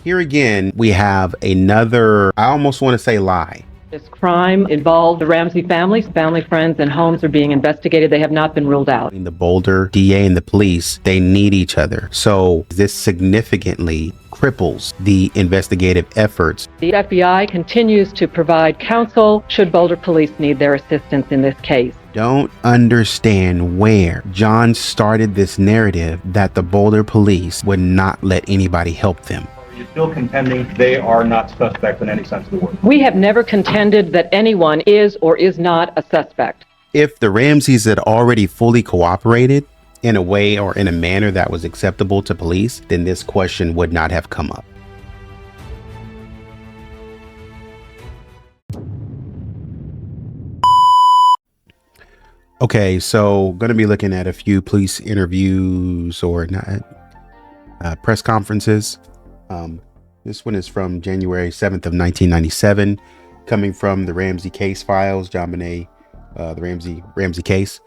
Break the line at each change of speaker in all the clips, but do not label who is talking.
here again, we have another, I almost want to say lie.
This crime involved the Ramsey families, family, friends, and homes are being investigated. They have not been ruled out.
The Boulder DA and the police, they need each other. So this significantly cripples the investigative efforts.
The FBI continues to provide counsel should Boulder Police need their assistance in this case.
Don't understand where John started this narrative that the Boulder Police would not let anybody help them.
You're still contending they are not suspect in any sense of the word?
We have never contended that anyone is or is not a suspect.
If the Ramseys had already fully cooperated in a way or in a manner that was acceptable to police, then this question would not have come up. Okay, so going to be looking at a few police interviews or not, press conferences. This one is from January 7th of 1997, coming from the Ramsey case files, JonBenet, the Ramsey case.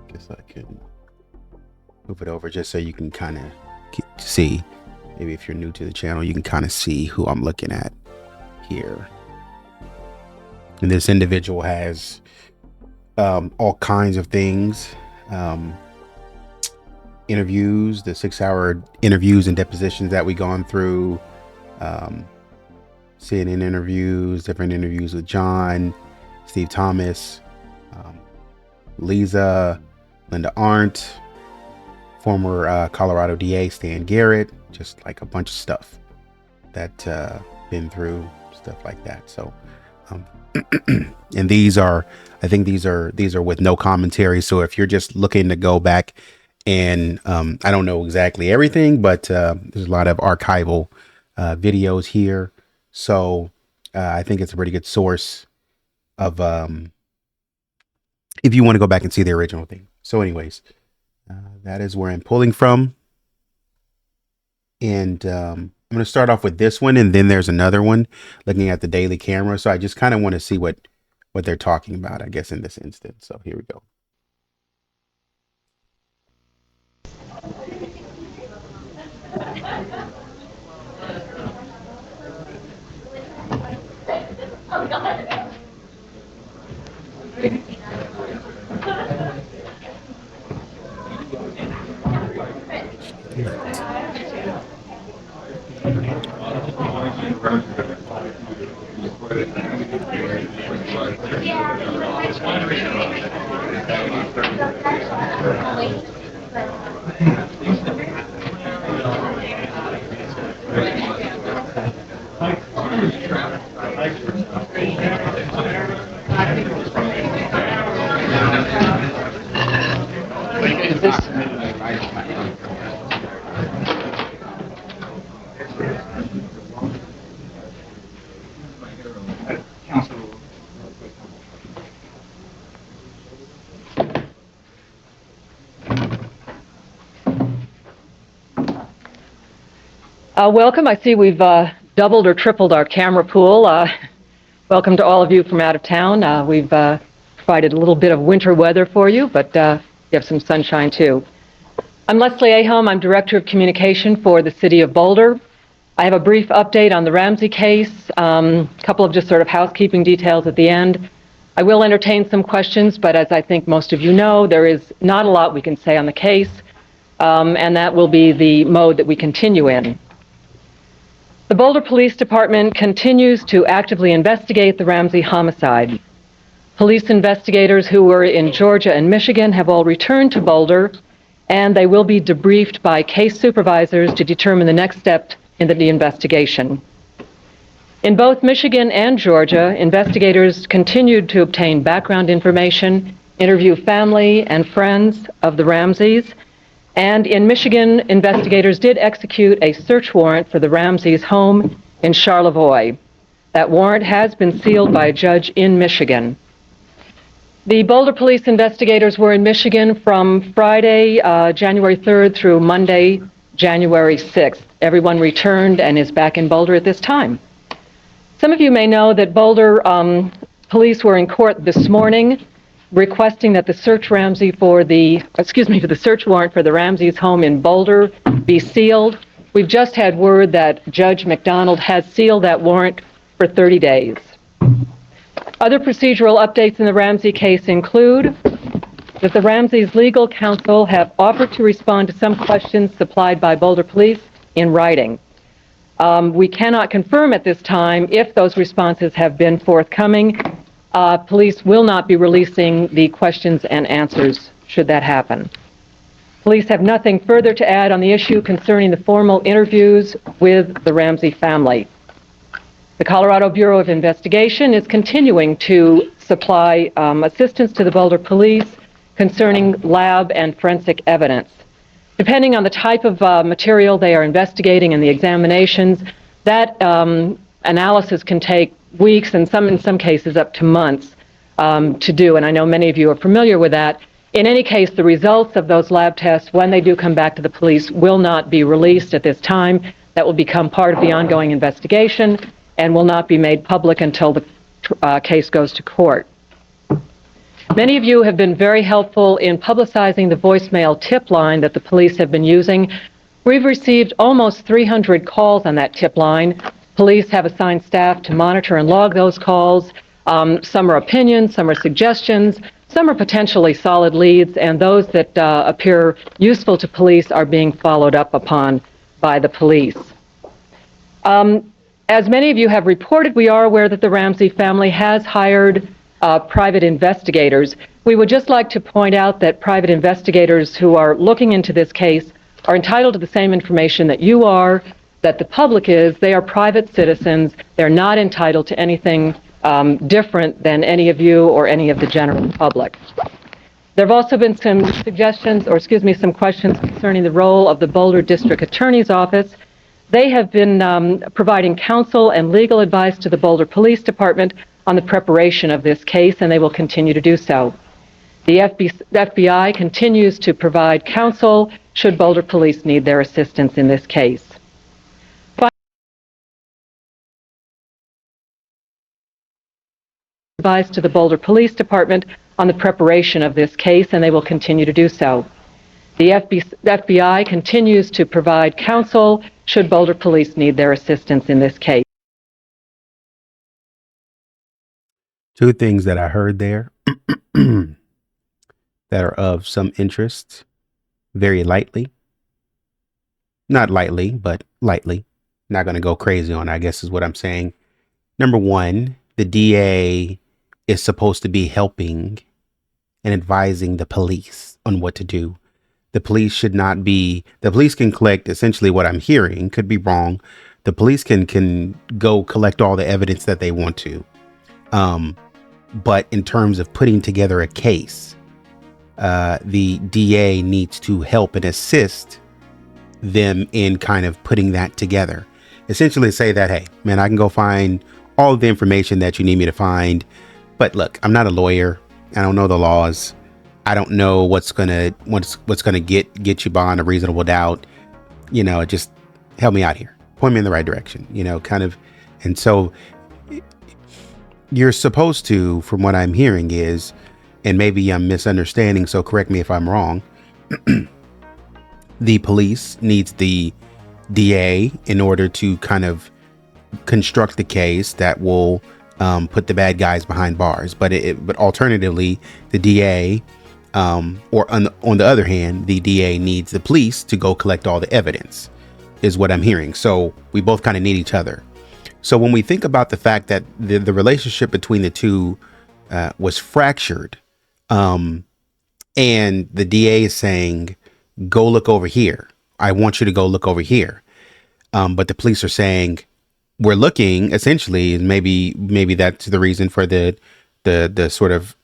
Guess I can move it over just so you can kind of see. Maybe if you're new to the channel, you can kind of see who I'm looking at here. And this individual has all kinds of things. Interviews, the 6-hour interviews and depositions that we gone through, CNN interviews, different interviews with John, Steve Thomas, Lisa, Linda Arndt, former Colorado DA Stan Garrett, just like a bunch of stuff that been through, stuff like that. So and these are, I think these are with no commentary. So if you're just looking to go back and I don't know exactly everything, but there's a lot of archival videos here. So I think it's a pretty good source of if you want to go back and see the original thing. So anyways, that is where I'm pulling from. And I'm going to start off with this one, and then there's another one looking at the daily camera. So I just kind of want to see what they're talking about, I guess, in this instance. So here we go.
Welcome. I see we've doubled or tripled our camera pool. Welcome to all of you from out of town. We've provided a little bit of winter weather for you, but you have some sunshine too. I'm Leslie Ahom. I'm Director of Communication for the City of Boulder. I have a brief update on the Ramsey case, a couple of just sort of housekeeping details at the end. I will entertain some questions, but as I think most of you know, there is not a lot we can say on the case, and that will be the mode that we continue in. The Boulder Police Department continues to actively investigate the Ramsey homicide. Police investigators who were in Georgia and Michigan have all returned to Boulder, and they will be debriefed by case supervisors to determine the next step in the investigation. In both Michigan and Georgia, investigators continued to obtain background information, interview family and friends of the Ramseys, and in Michigan, investigators did execute a search warrant for the Ramseys' home in Charlevoix. That warrant has been sealed by a judge in Michigan. The Boulder police investigators were in Michigan from Friday, January 3rd through Monday, January 6th. Everyone returned and is back in Boulder at this time. Some of you may know that Boulder police were in court this morning requesting that the search for the search warrant for the Ramseys' home in Boulder be sealed. We've just had word that Judge McDonald has sealed that warrant for 30 days. Other procedural updates in the Ramsey case include that the Ramseys' legal counsel have offered to respond to some questions supplied by Boulder Police in writing. We cannot confirm at this time if those responses have been forthcoming. Police will not be releasing the questions and answers should that happen. Police have nothing further to add on the issue concerning the formal interviews with the Ramsey family. The Colorado Bureau of Investigation is continuing to supply assistance to the Boulder Police concerning lab and forensic evidence. Depending on the type of material they are investigating and the examinations, that analysis can take weeks and in some cases up to months to do, and I know many of you are familiar with that. In any case, the results of those lab tests, when they do come back to the police, will not be released at this time. That will become part of the ongoing investigation and will not be made public until the case goes to court. Many of you have been very helpful in publicizing the voicemail tip line that the police have been using. We've received almost 300 calls on that tip line. Police have assigned staff to monitor and log those calls. Some are opinions, some are suggestions, some are potentially solid leads, and those that appear useful to police are being followed up upon by the police. As many of you have reported, we are aware that the Ramsey family has hired private investigators. We would just like to point out that private investigators who are looking into this case are entitled to the same information that you are, that the public is. They are private citizens. They're not entitled to anything different than any of you or any of the general public. There have also been some some questions concerning the role of the Boulder District Attorney's Office. They have been providing counsel and legal advice to the Boulder Police Department on the preparation of this case, and they will continue to do so. The FBI continues to provide counsel should Boulder Police need their assistance in this case. Advice to the Boulder Police Department on the preparation of this case, and they will continue to do so. The FBI continues to provide counsel should Boulder Police need their assistance in this case.
Two things that I heard there that are of some interest, very lightly. Not lightly, but lightly. Not going to go crazy on it, I guess is what I'm saying. Number one, the DA is supposed to be helping and advising the police on what to do. The police should not be, the police can collect essentially what I'm hearing, could be wrong. The police can go collect all the evidence that they want to. But in terms of putting together a case, the DA needs to help and assist them in kind of putting that together. Essentially say that, hey, man, I can go find all the information that you need me to find. But look, I'm not a lawyer. I don't know the laws. I don't know what's gonna get you beyond a reasonable doubt. You know, just help me out here. Point me in the right direction, you know, kind of. And so you're supposed to, from what I'm hearing is, and maybe I'm misunderstanding, so correct me if I'm wrong, the police needs the DA in order to kind of construct the case that will put the bad guys behind bars. But alternatively, the DA, or on the other hand, the DA needs the police to go collect all the evidence, is what I'm hearing. So we both kind of need each other. So when we think about the fact that the relationship between the two was fractured, and the DA is saying, go look over here. I want you to go look over here. But the police are saying, we're looking, essentially, and maybe that's the reason for the sort of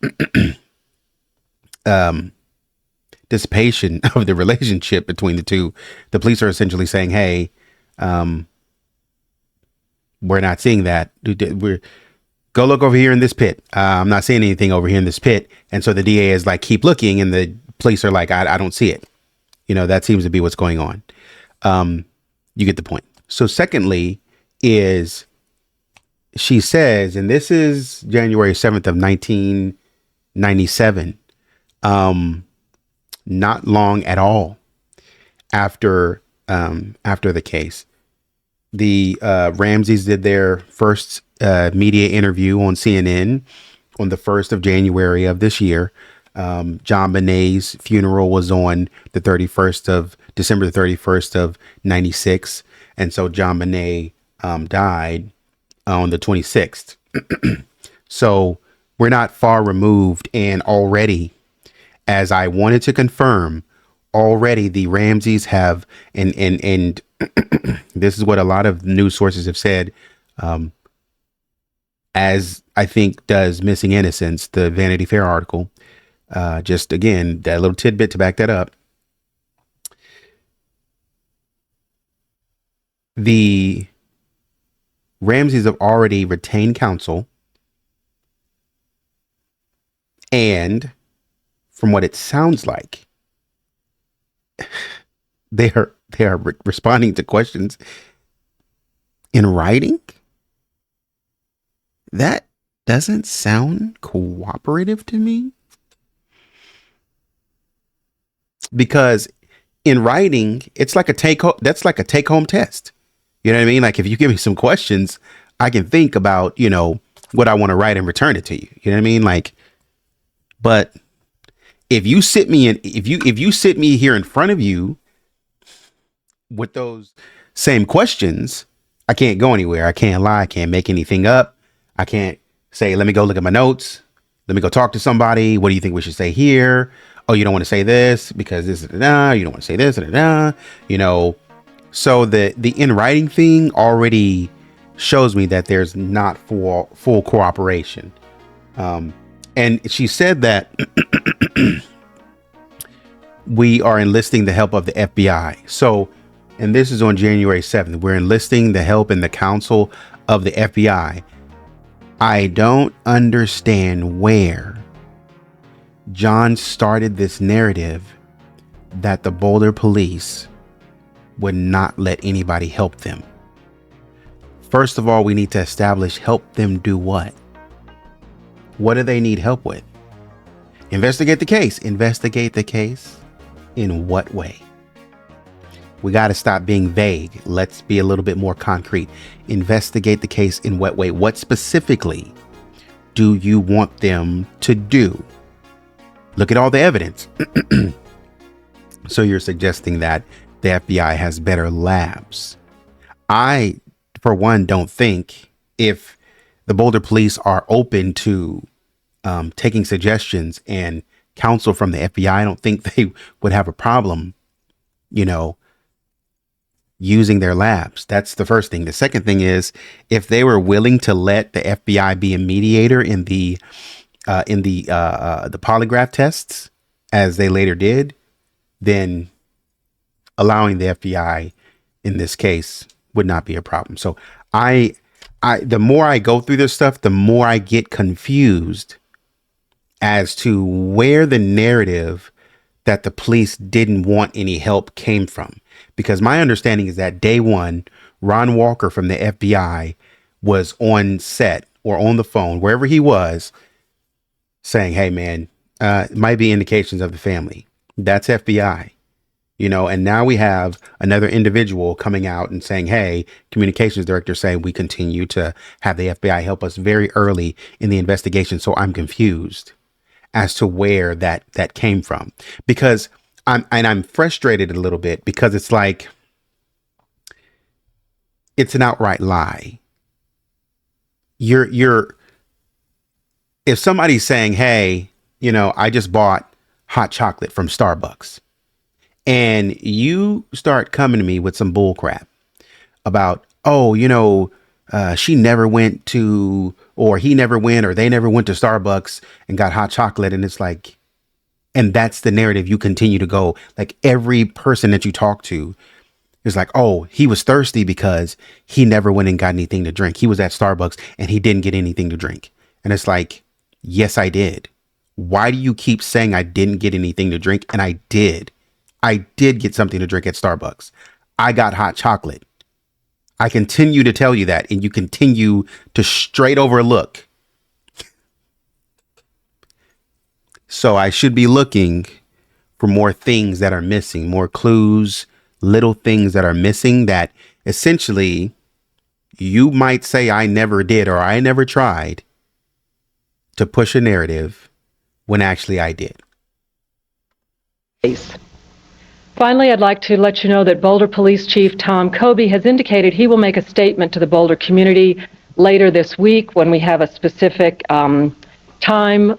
dissipation of the relationship between the two. The police are essentially saying, hey, we're not seeing that. Go look over here in this pit. I'm not seeing anything over here in this pit. And so the DA is like, keep looking. And the police are like, I don't see it. You know, that seems to be what's going on. You get the point. So secondly is, she says, and this is January 7th of 1999, 97. Not long at all after the case. The Ramseys did their first media interview on CNN on the 1st of January of this year. JonBenet's funeral was on the 31st of December the 31st of 96. And so JonBenet died on the 26th. So we're not far removed, and already, as I wanted to confirm, already the Ramseys have, and this is what a lot of news sources have said, as I think does Missing Innocence, the Vanity Fair article. Just again, that little tidbit to back that up. The Ramseys have already retained counsel, and from what it sounds like, they are responding to questions in writing. That doesn't sound cooperative to me, because in writing, it's like a take home test. You know what I mean? Like, if you give me some questions, I can think about, what I want to write and return it to you. You know what I mean? Like, but if you sit me here in front of you with those same questions, I can't go anywhere. I can't lie. I can't make anything up. I can't say, let me go look at my notes. Let me go talk to somebody. What do you think we should say here? Oh, you don't want to say this because this is you don't want to say this So the in writing thing already shows me that there's not full cooperation. And she said that we are enlisting the help of the FBI. So, and this is on January 7th, we're enlisting the help and the counsel of the FBI. I don't understand where John started this narrative that the Boulder police would not let anybody help them. First of all, we need to establish help them do what? What do they need help with? Investigate the case. Investigate the case in what way? We got to stop being vague. Let's be a little bit more concrete. Investigate the case in what way? What specifically do you want them to do? Look at all the evidence. So you're suggesting that the FBI has better labs. I, for one, don't think if the Boulder police are open to taking suggestions and counsel from the FBI, I don't think they would have a problem, using their labs. That's the first thing. The second thing is, if they were willing to let the FBI be a mediator in the polygraph tests, as they later did, then allowing the FBI in this case would not be a problem. So the more I go through this stuff, the more I get confused as to where the narrative that the police didn't want any help came from. Because my understanding is that day one, Ron Walker from the FBI was on set or on the phone, wherever he was, saying, hey, man, it might be indications of the family. That's FBI. And now we have another individual coming out and saying, hey, communications director saying we continue to have the FBI help us very early in the investigation. So I'm confused as to where that came from, because I'm frustrated a little bit, because it's like, it's an outright lie. If somebody's saying, hey, I just bought hot chocolate from Starbucks, and you start coming to me with some bull crap about, she never went to, or he never went, or they never went to Starbucks and got hot chocolate. And it's like, and that's the narrative you continue to go. Like, every person that you talk to is like, oh, he was thirsty because he never went and got anything to drink. He was at Starbucks and he didn't get anything to drink. And it's like, yes, I did. Why do you keep saying I didn't get anything to drink? And I did. I did get something to drink at Starbucks. I got hot chocolate. I continue to tell you that, and you continue to straight overlook So I should be looking for more things that are missing, more clues, little things that are missing that essentially you might say I never did or I never tried to push a narrative when actually I did.
Finally, I'd like to let you know that Boulder Police Chief Tom Kobe has indicated he will make a statement to the Boulder community later this week. When we have a specific time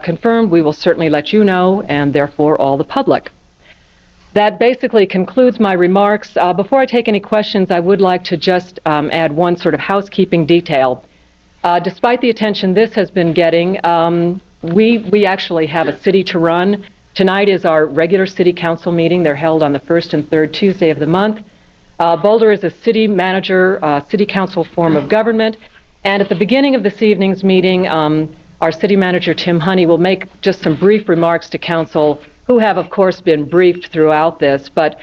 confirmed, we will certainly let you know, and therefore all the public. That basically concludes my remarks. Before I take any questions, I would like to just add one sort of housekeeping detail. Despite the attention this has been getting, we actually have a city to run. Tonight is our regular city council meeting. They're held on the first and third Tuesday of the month. Boulder is a city manager, city council form of government. And at the beginning of this evening's meeting, our city manager, Tim Honey, will make just some brief remarks to council, who have, of course, been briefed throughout this. But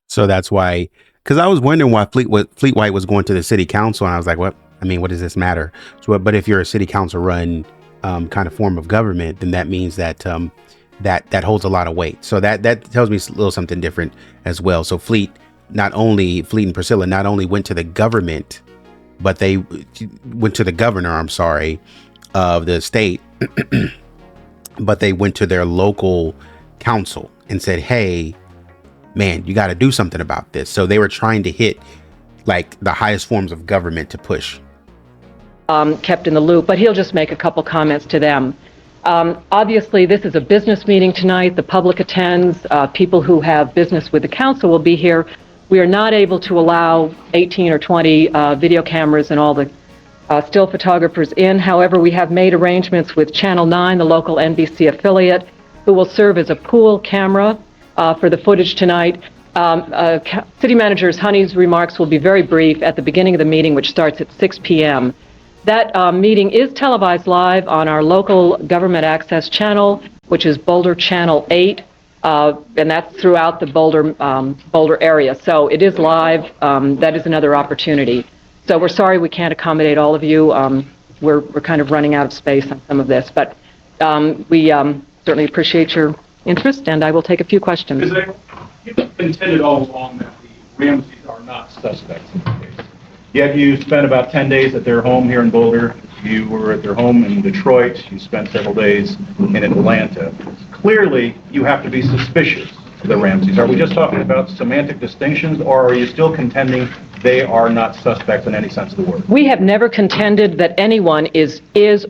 so that's why, because I was wondering why Fleet White was going to the city council. And I was like, what? I mean, what does this matter? So, but if you're a city council run kind of form of government, then that means that that holds a lot of weight. So that tells me a little something different as well. So Fleet and Priscilla not only went to the government, but they went to the governor, I'm sorry, of the state, but they went to their local council and said, hey, man, you got to do something about this. So they were trying to hit like the highest forms of government to push.
Kept in the loop, but he'll just make a couple comments to them. Obviously, this is a business meeting tonight. The public attends. People who have business with the council will be here. We are not able to allow 18 or 20 video cameras and all the still photographers in. However, we have made arrangements with Channel 9, the local NBC affiliate, who will serve as a pool camera for the footage tonight. City Manager Honey's remarks will be very brief at the beginning of the meeting, which starts at 6 p.m. That meeting is televised live on our local government access channel, which is Boulder Channel 8, and that's throughout the Boulder area. So it is live. That is another opportunity. So we're sorry we can't accommodate all of you. We're kind of running out of space on some of this, but we certainly appreciate your interest, and I will take a few questions.
You've contended all along that the Ramseys are not suspects in the case. Yet you spent about 10 days at their home here in Boulder. You were at their home in Detroit. You spent several days in Atlanta. Clearly, you have to be suspicious of the Ramseys. Are we just talking about semantic distinctions, or are you still contending they are not suspects in any sense of the word?
We have never contended that anyone is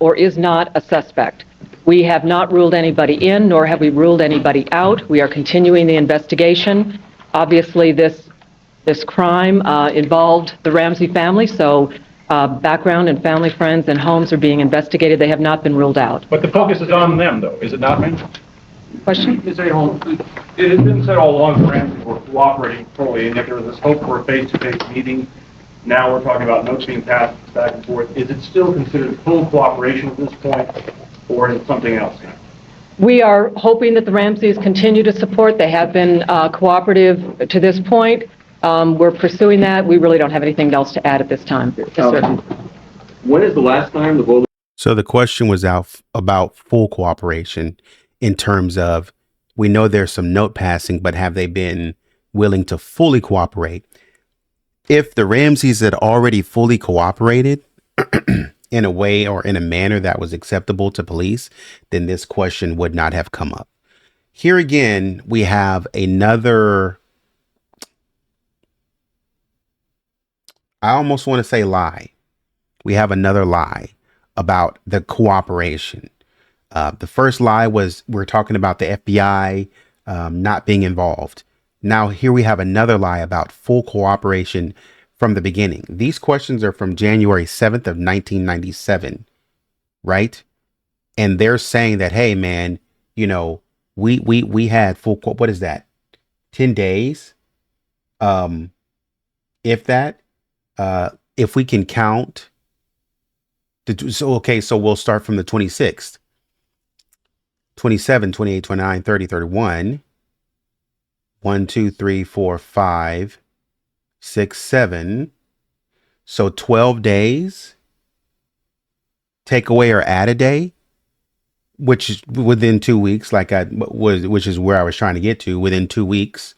or is not a suspect. We have not ruled anybody in, nor have we ruled anybody out. We are continuing the investigation. Obviously, this crime involved the Ramsey family, so background and family, friends, and homes are being investigated. They have not been ruled out.
But the focus is on them, though, is it not, ma'am?
Question?
It has been said all along the Ramseys were cooperating fully, and yet there was this hope for a face-to-face meeting. Now we're talking about notes being passed back and forth. Is it still considered full cooperation at this point, or is it something else?
We are hoping that the Ramseys continue to support. They have been cooperative to this point. We're pursuing that. We really don't have anything else to add at this time. Yes, sir.
When is the last time the Boulder?
So the question was about full cooperation in terms of, we know there's some note passing, but have they been willing to fully cooperate? If the Ramseys had already fully cooperated in a way or in a manner that was acceptable to police, then this question would not have come up. Here again, we have another, I almost want to say lie. We have another lie about the cooperation. The first lie was we're talking about the FBI not being involved. Now here we have another lie about full cooperation from the beginning. These questions are from January 7th of 1997, right? And they're saying that, hey man, you know, we had full, what is that? 10 days. If that, if we can count so we'll start from the 26th, 27, 28, 29, 30, 31, 1, 2, 3, 4, 5, 6, 7. So 12 days, take away or add a day. which is within 2 weeks, which is where I was trying to get to. Within 2 weeks,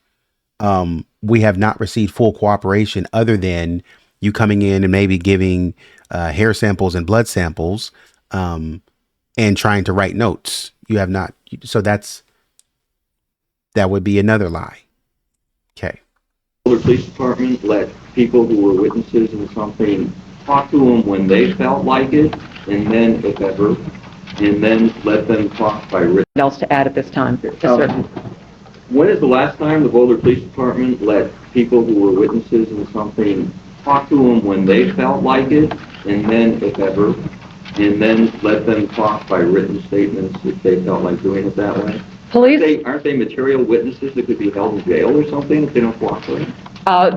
we have not received full cooperation other than you coming in and maybe giving hair samples and blood samples, and trying to write notes. You have not. So that would be another lie. Okay.
Boulder Police Department let people who were witnesses in something talk to them when they felt like it, and then, if ever, and then let them talk by written.
Else to add at this time? Yes, sir.
When is the last time the Boulder Police Department let people who were witnesses in something talk to them when they felt like it, and then, if ever, and then let them talk by written statements if they felt like doing it that way?
Police?
Aren't they material witnesses that could be held in jail or something if they don't cooperate?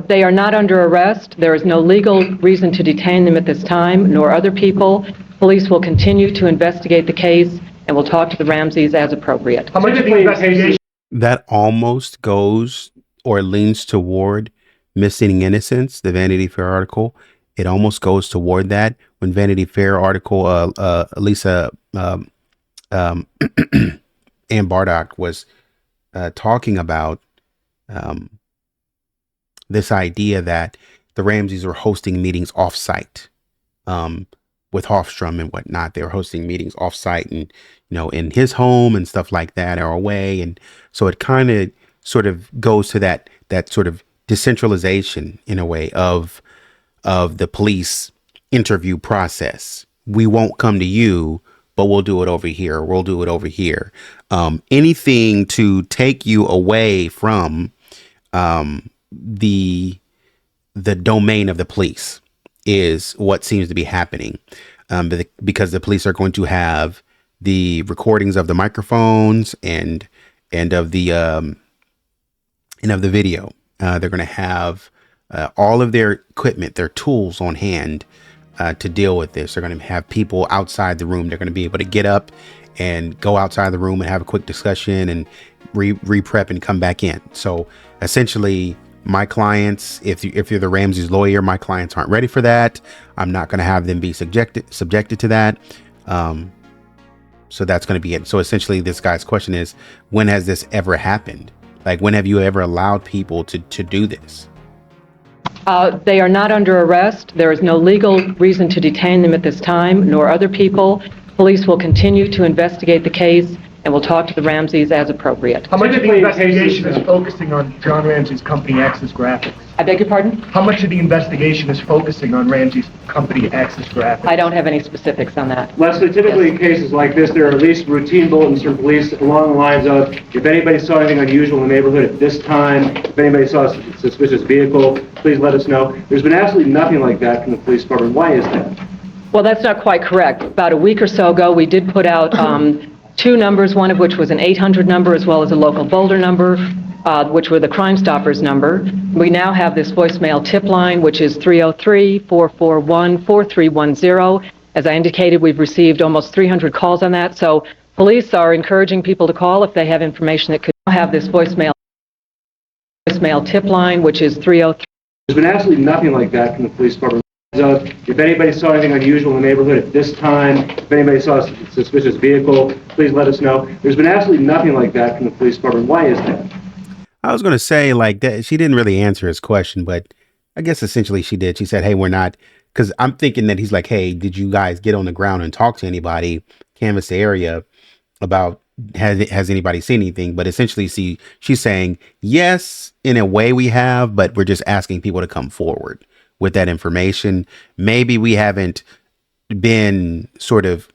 They are not under arrest. There is no legal reason to detain them at this time, nor other people. Police will continue to investigate the case and will talk to the Ramseys as appropriate.
How much of the investigation?
That almost goes or leans toward missing innocence, the Vanity Fair article. It almost goes toward that. When Vanity Fair article, Lisa Ann Bardock was talking about this idea that the Ramseys were hosting meetings off-site with Hofstrom and whatnot. They were hosting meetings off-site and, in his home and stuff like that, or away. And so it kind of sort of goes to that sort of decentralization in a way of the police interview process. We won't come to you, but we'll do it over here. We'll do it over here. Anything to take you away from the domain of the police is what seems to be happening, because the police are going to have the recordings of the microphones and of the video. They're going to have all of their equipment, their tools on hand to deal with this. They're going to have people outside the room. They're going to be able to get up and go outside the room and have a quick discussion and re-prep and come back in. So essentially, my clients, if you're the Ramseys lawyer, my clients aren't ready for that. I'm not going to have them be subjected to that. So that's going to be it. So essentially, this guy's question is, when has this ever happened? Like, when have you ever allowed people to do this?
They are not under arrest. There is no legal reason to detain them at this time, nor other people. Police will continue to investigate the case and will talk to the Ramseys as appropriate.
How much of the investigation is focusing on John Ramsey's company Access Graphics?
I beg your pardon?
How much of the investigation is focusing on Ramsey's company Access Graphics?
I don't have any specifics on that.
Leslie, typically in cases like this, there are at least routine bulletins from police along the lines of, if anybody saw anything unusual in the neighborhood at this time, if anybody saw a suspicious vehicle, please let us know. There's been absolutely nothing like that from the police department. Why is that?
Well, that's not quite correct. About a week or so ago, we did put out two numbers, one of which was an 800 number as well as a local Boulder number, which were the Crime Stoppers number. We now have this voicemail tip line, which is 303-441-4310. As I indicated, we've received almost 300 calls on that. So police are encouraging people to call if they have information that could have this voicemail tip line, which is 303.
There's been absolutely nothing like that from the police department. If anybody saw anything unusual in the neighborhood at this time, if anybody saw a suspicious vehicle, please let us know. There's been absolutely nothing like that from the police department. Why is that?
I was going to say, like, that she didn't really answer his question, but I guess essentially she did. She said, hey, we're not, because I'm thinking that he's like, hey, did you guys get on the ground and talk to anybody, canvass the area about, has anybody seen anything? But essentially she's saying, yes, in a way we have, but we're just asking people to come forward with that information. Maybe we haven't been sort of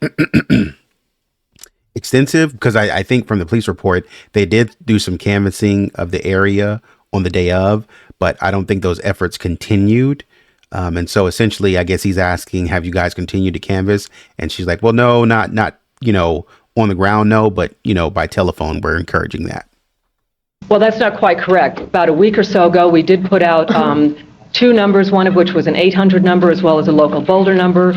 extensive, because I think from the police report, they did do some canvassing of the area on the day of, but I don't think those efforts continued. And so essentially, I guess he's asking, have you guys continued to canvass? And she's like, well, no, not, on the ground, no, but, by telephone, we're encouraging that.
Well, that's not quite correct. About a week or so ago, we did put out two numbers, one of which was an 800 number as well as a local Boulder number,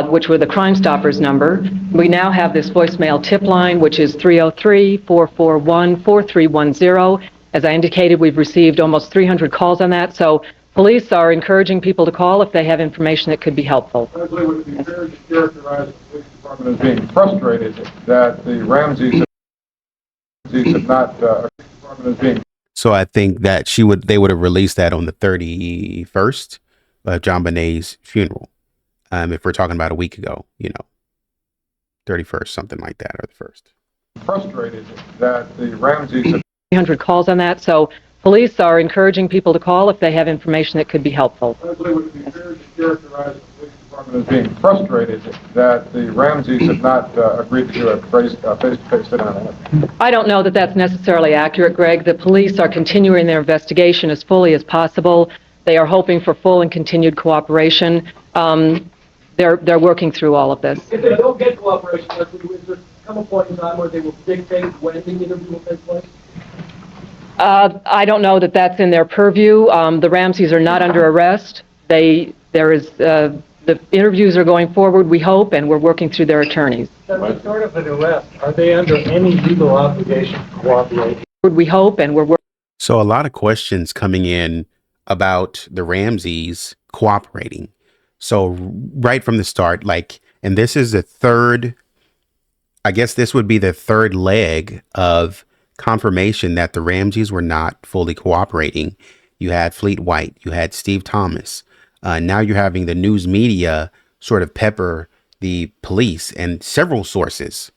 which were the Crime Stoppers number. We now have this voicemail tip line, which is 303-441-4310. As I indicated, we've received almost 300 calls on that. So Police are encouraging people to call if they have information that could be helpful.
Leslie, would it be fair to characterize the police department as being frustrated that the Ramseys have not, department as being.
So I think that they would have released that on the 31st of JonBenet's funeral. If we're talking about a week ago, 31st, something like that, or the first.
Frustrated that the Ramseys have
300 calls on that, so police are encouraging people to call if they have information that could be helpful.
Leslie, would it be fair to characterize the police department as being frustrated that the Ramseys have not agreed to do a face-to-face sit-down interview?
I don't know that that's necessarily accurate, Greg. The police are continuing their investigation as fully as possible. They are hoping for full and continued cooperation. They're working through all of this.
If they don't get cooperation, Leslie, is there come a point in time where they will dictate when the interview will take place?
I don't know that that's in their purview. The Ramseys are not under arrest. The interviews are going forward, we hope, and we're working through their attorneys.
As sort of an arrest, are they under any legal obligation to cooperate?
We hope, and we're working.
So a lot of questions coming in about the Ramseys cooperating. So right from the start, and this is the third, I guess this would be the third leg of confirmation that the Ramseys were not fully cooperating. You had Fleet White, you had Steve Thomas. Now you're having the news media sort of pepper the police and several sources.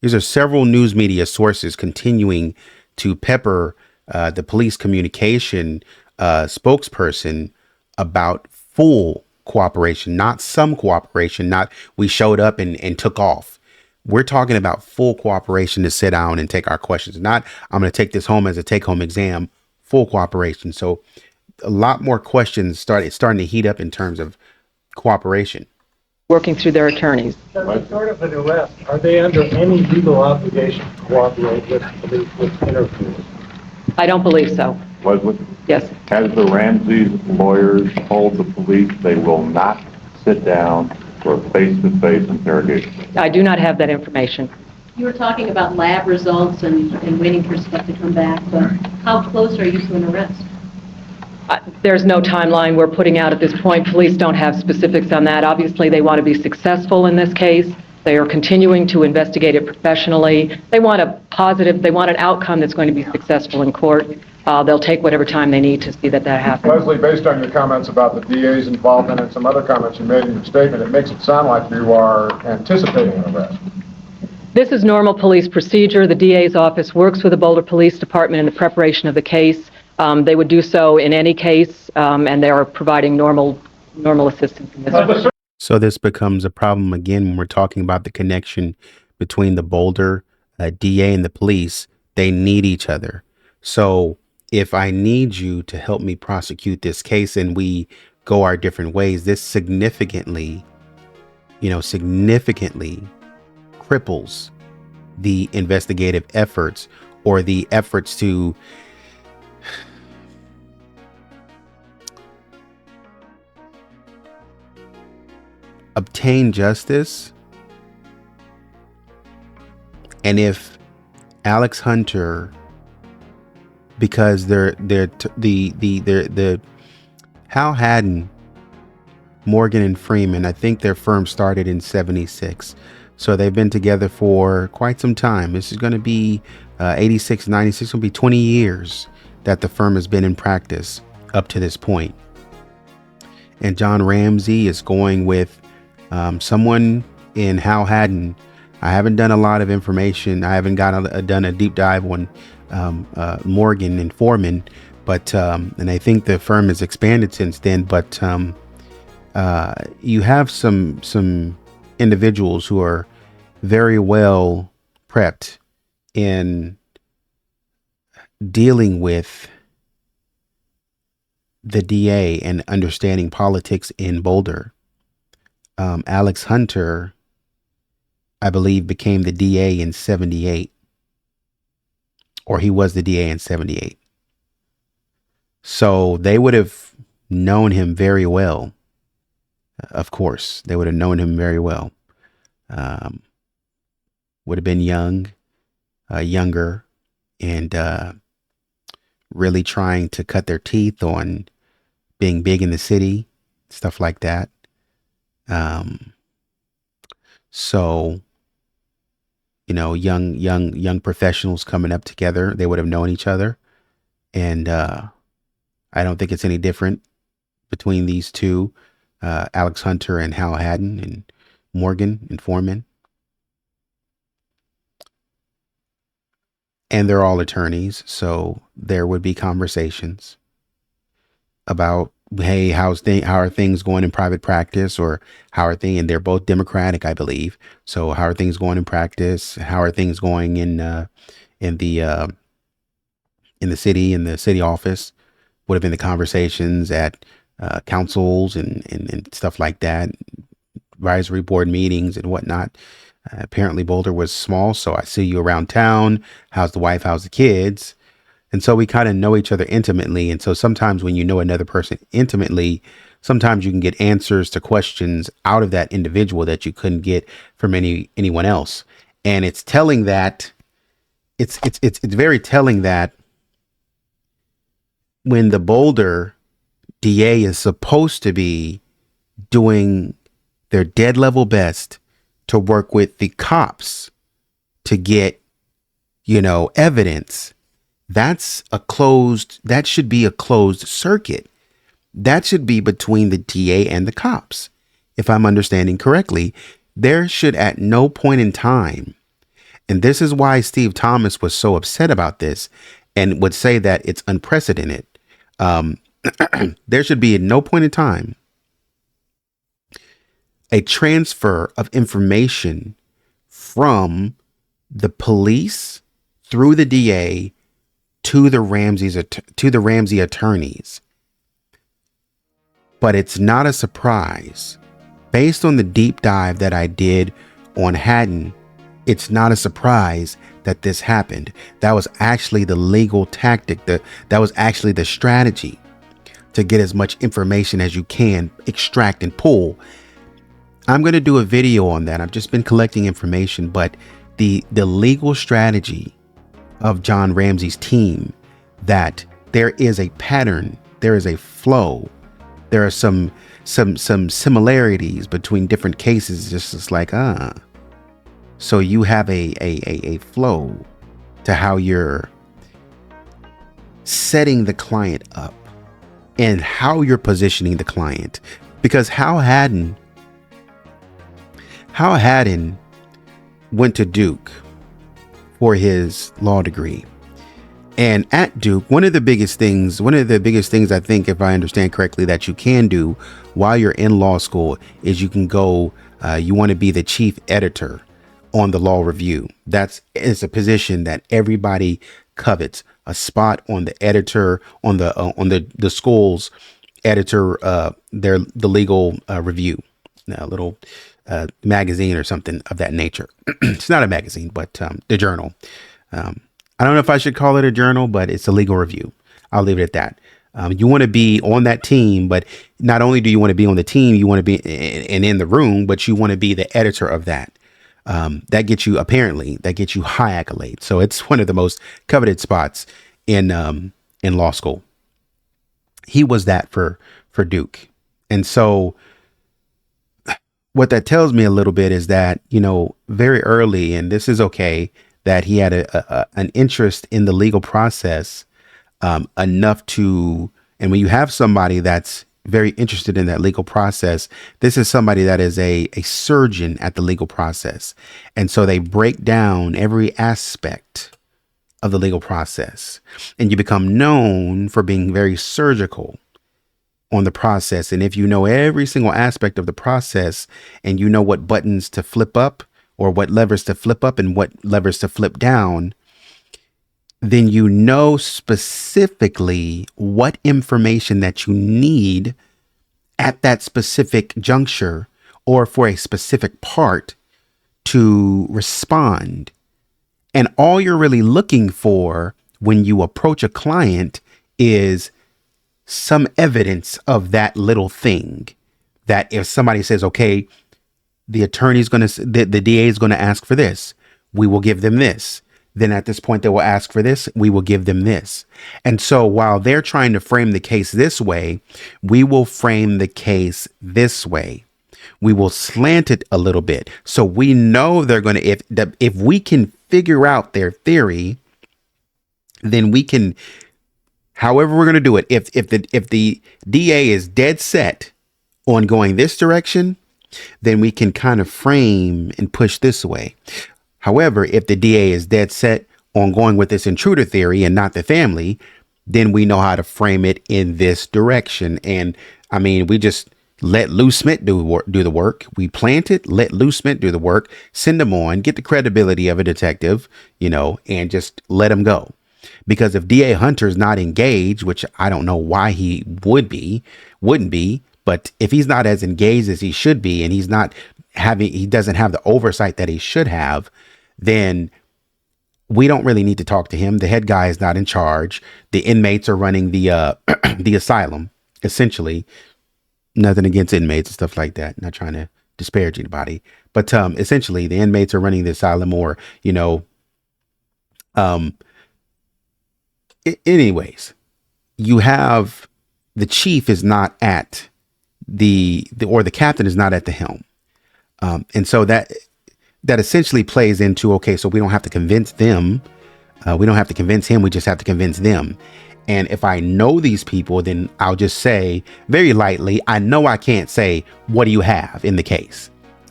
These are several news media sources continuing to pepper the police communication spokesperson about full cooperation, not some cooperation, not we showed up and took off. We're talking about full cooperation to sit down and take our questions. Not, I'm going to take this home as a take-home exam, full cooperation. So a lot more questions starting to heat up in terms of cooperation.
Working through their attorneys.
As sort of an arrest, are they under any legal obligation to cooperate with police with interviews?
I don't believe so.
Leslie,
Yes.
has the Ramseys lawyers told the police they will not sit down for a face-to-face interrogation?
I do not have that information.
You were talking about lab results and waiting for stuff to come back, but how close are you to an arrest?
There's no timeline we're putting out at this point. Police don't have specifics on that. Obviously, they want to be successful in this case. They are continuing to investigate it professionally. They want an outcome that's going to be successful in court. They'll take whatever time they need to see that happens.
Leslie, based on your comments about the DA's involvement and some other comments you made in your statement, it makes it sound like you are anticipating an arrest.
This is normal police procedure. The DA's office works with the Boulder Police Department in the preparation of the case. They would do so in any case, and they are providing normal assistance in this.
So this becomes a problem again when we're talking about the connection between the Boulder DA and the police. They need each other. So if I need you to help me prosecute this case and we go our different ways, this significantly cripples the investigative efforts or the efforts to obtain justice. And if Alex Hunter, because the Hal Haddon, Morgan and Freeman, I think their firm started in '76. So they've been together for quite some time. This is going to be 86, 96, going to be 20 years that the firm has been in practice up to this point. And John Ramsey is going with someone in Hal Haddon. I haven't done a lot of information. I haven't done a deep dive on Morgan and Foreman, but and I think the firm has expanded since then. But you have some individuals who are very well prepped in dealing with the DA and understanding politics in Boulder. Alex Hunter, I believe, became the DA in '78, or he was the DA in '78. So they would have known him very well. Of course, they would have known him very well. Would have been younger, and really trying to cut their teeth on being big in the city, stuff like that. So, young professionals coming up together, they would have known each other. And I don't think it's any different between these two, Alex Hunter and Hal Haddon and Morgan and Foreman. And they're all attorneys, so there would be conversations about, hey, how are things going in private practice, or how are things, and they're both Democratic, I believe. So how are things going in practice? How are things going in the city, in the city office? Would have been the conversations at councils and stuff like that, advisory board meetings and whatnot. Apparently Boulder was small, so I see you around town. How's the wife? How's the kids? And so we kind of know each other intimately. And so sometimes when you know another person intimately, sometimes you can get answers to questions out of that individual that you couldn't get from anyone else. And it's telling that it's very telling that when the Boulder DA is supposed to be doing their dead level best to work with the cops to get, evidence, that should be a closed circuit. That should be between the DA and the cops. If I'm understanding correctly, there should at no point in time, and this is why Steve Thomas was so upset about this and would say that it's unprecedented. There should be at no point in time a transfer of information from the police through the DA to the Ramsey attorneys. But it's not a surprise. Based on the deep dive that I did on Haddon, it's not a surprise that this happened. That was actually the legal tactic. That was actually the strategy to get as much information as you can extract and pull. I'm going to do a video on that. I've just been collecting information, but the legal strategy of John Ramsey's team, that there is a pattern, there is a flow, there are some similarities between different cases. Just like, so you have a flow to how you're setting the client up and how you're positioning the client. Because Hal Haddon went to Duke for his law degree. And at Duke, one of the biggest things I think, if I understand correctly, that you can do while you're in law school is you can go, you want to be the chief editor on the law review. It's a position that everybody covets, a spot on the editor, on the school's editor, the legal review, a little magazine or something of that nature. It's not a magazine, but the journal. I don't know if I should call it a journal, but it's a legal review. I'll leave it at that. You want to be on that team, but not only do you want to be on the team, you want to be in the room, but you want to be the editor of that. That gets you high accolades. So it's one of the most coveted spots in law school. He was that for Duke. And so what that tells me a little bit is that, very early, and this is okay, that he had an interest in the legal process enough to, and when you have somebody that's very interested in that legal process, this is somebody that is a surgeon at the legal process. And so they break down every aspect of the legal process, and you become known for being very surgical on the process. And if you know every single aspect of the process, and you know what buttons to flip up, or what levers to flip up and what levers to flip down, then you know specifically what information that you need at that specific juncture or for a specific part to respond. And all you're really looking for when you approach a client is some evidence of that little thing. That if somebody says, okay, the DA is going to ask for this, we will give them this. then at this point they will ask for this. We will give them this. And so while they're trying to frame the case this way, we will frame the case this way. We will slant it a little bit. So we know they're going to, if we can figure out their theory, then we can, however we're going to do it. If the DA is dead set on going this direction, then we can kind of frame and push this way. However, if the DA is dead set on going with this intruder theory and not the family, then we know how to frame it in this direction. And I mean, we just let Lou Smith do the work. We plant it, let Lou Smith do the work, send them on, get the credibility of a detective, and just let him go. Because if DA Hunter's not engaged, which I don't know why he wouldn't be, but if he's not as engaged as he should be, and he doesn't have the oversight that he should have, then we don't really need to talk to him. The head guy is not in charge. The inmates are running the the asylum, essentially. Nothing against inmates and stuff like that. Not trying to disparage anybody, but essentially the inmates are running the asylum, or anyways, you have the chief is not at the captain is not at the helm, and so that essentially plays into, okay, so we don't have to convince them, we don't have to convince him, we just have to convince them. And if I know these people, then I'll just say very lightly, I know I can't say, what do you have in the case?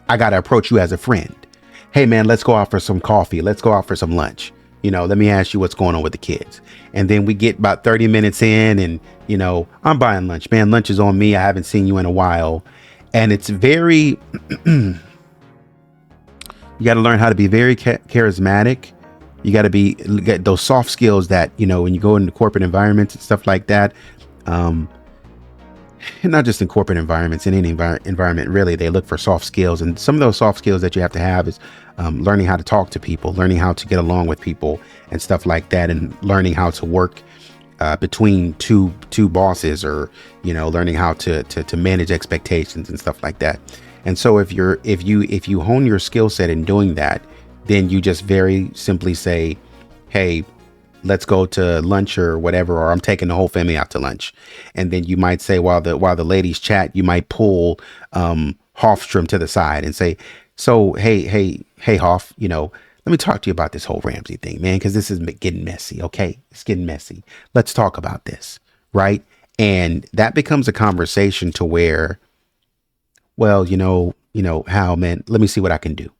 I got to approach you as a friend. Hey man, let's go out for some coffee. Let's go out for some lunch. Let me ask you what's going on with the kids. And then we get about 30 minutes in and, I'm buying lunch, man. Lunch is on me. I haven't seen you in a while. And it's very, you got to learn how to be very charismatic. You got to get those soft skills that, when you go into corporate environments and stuff like that, and not just in corporate environments, in any environment, really, they look for soft skills. And some of those soft skills that you have to have is learning how to talk to people, learning how to get along with people and stuff like that, and learning how to work between two bosses, or, learning how to manage expectations and stuff like that. And so if you hone your skill set in doing that, then you just very simply say, hey, let's go to lunch or whatever, or I'm taking the whole family out to lunch. And then you might say, while the ladies chat, you might pull Hofstrom to the side and say, so, hey, Hoff, let me talk to you about this whole Ramsey thing, man, because this is getting messy. Okay, it's getting messy. Let's talk about this, right? And that becomes a conversation to where, well, Hal, man, let me see what I can do.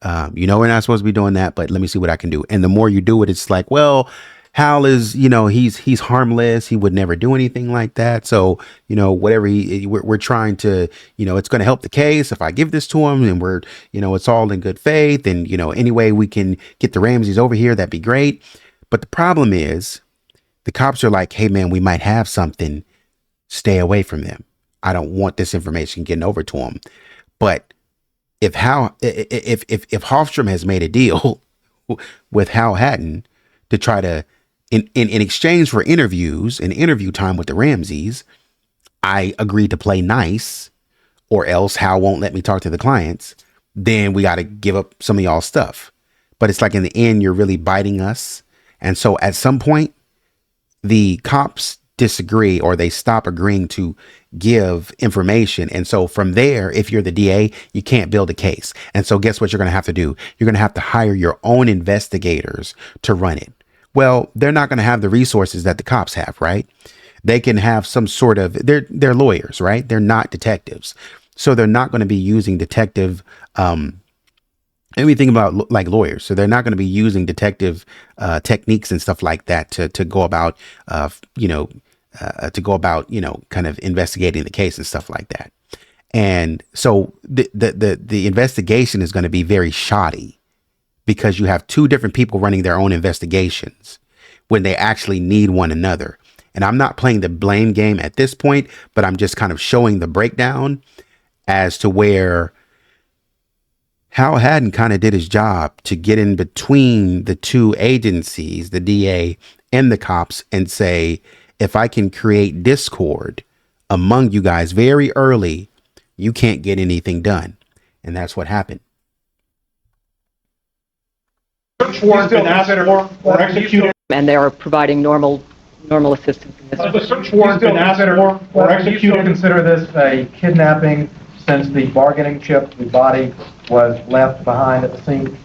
We're not supposed to be doing that, but let me see what I can do. And the more you do it, it's like, well, Hal is, he's harmless. He would never do anything like that. So, whatever we're trying to, it's going to help the case if I give this to him, and we're, it's all in good faith. And, any way we can get the Ramseys over here, that'd be great. But the problem is the cops are like, hey man, we might have something. Stay away from them. I don't want this information getting over to them. But if Hofstrom has made a deal with Hal Hatton to try to, in exchange for interviews and interview time with the Ramseys, I agreed to play nice, or else Hal won't let me talk to the clients, then we got to give up some of y'all's stuff. But it's like in the end, you're really biting us. And so at some point, the cops disagree, or they stop agreeing to give information. And so from there, if you're the DA, you can't build a case. And so guess what you're going to have to do? You're going to have to hire your own investigators to run it. Well, they're not going to have the resources that the cops have, right? They can have some sort of, they're lawyers, right? They're not detectives. So they're not going to be using detective, anything about like lawyers. So they're not going to be using detective techniques and stuff like that to go about, kind of investigating the case and stuff like that. And so the investigation is going to be very shoddy, because you have two different people running their own investigations when they actually need one another. And I'm not playing the blame game at this point, but I'm just kind of showing the breakdown as to where Hal Haddon kind of did his job to get in between the two agencies, the DA and the cops, and say, if I can create discord among you guys very early, you can't get anything done. And that's what happened.
search warrant been asked for or executed?
And they are providing normal assistance in this.
Has the search warrant been asked for or
Do you still
executed?
consider this a kidnapping since the bargaining chip, the body was left behind at the scene?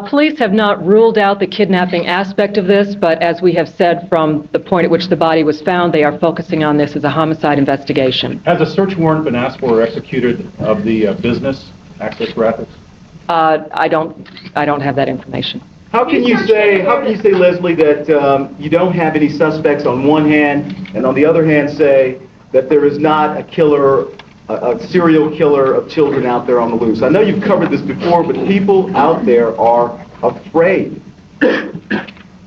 Police have not ruled out the kidnapping aspect of this, but as we have said from the point at which the body was found, they are focusing on this as a homicide investigation.
Has a search warrant been asked for or executed of the business, Access Graphics?
I don't have that information.
How can you say, Leslie, that you don't have any suspects on one hand, and on the other hand say that there is not a killer, a serial killer of children out there on the loose? I know you've covered this before, but people out there are afraid.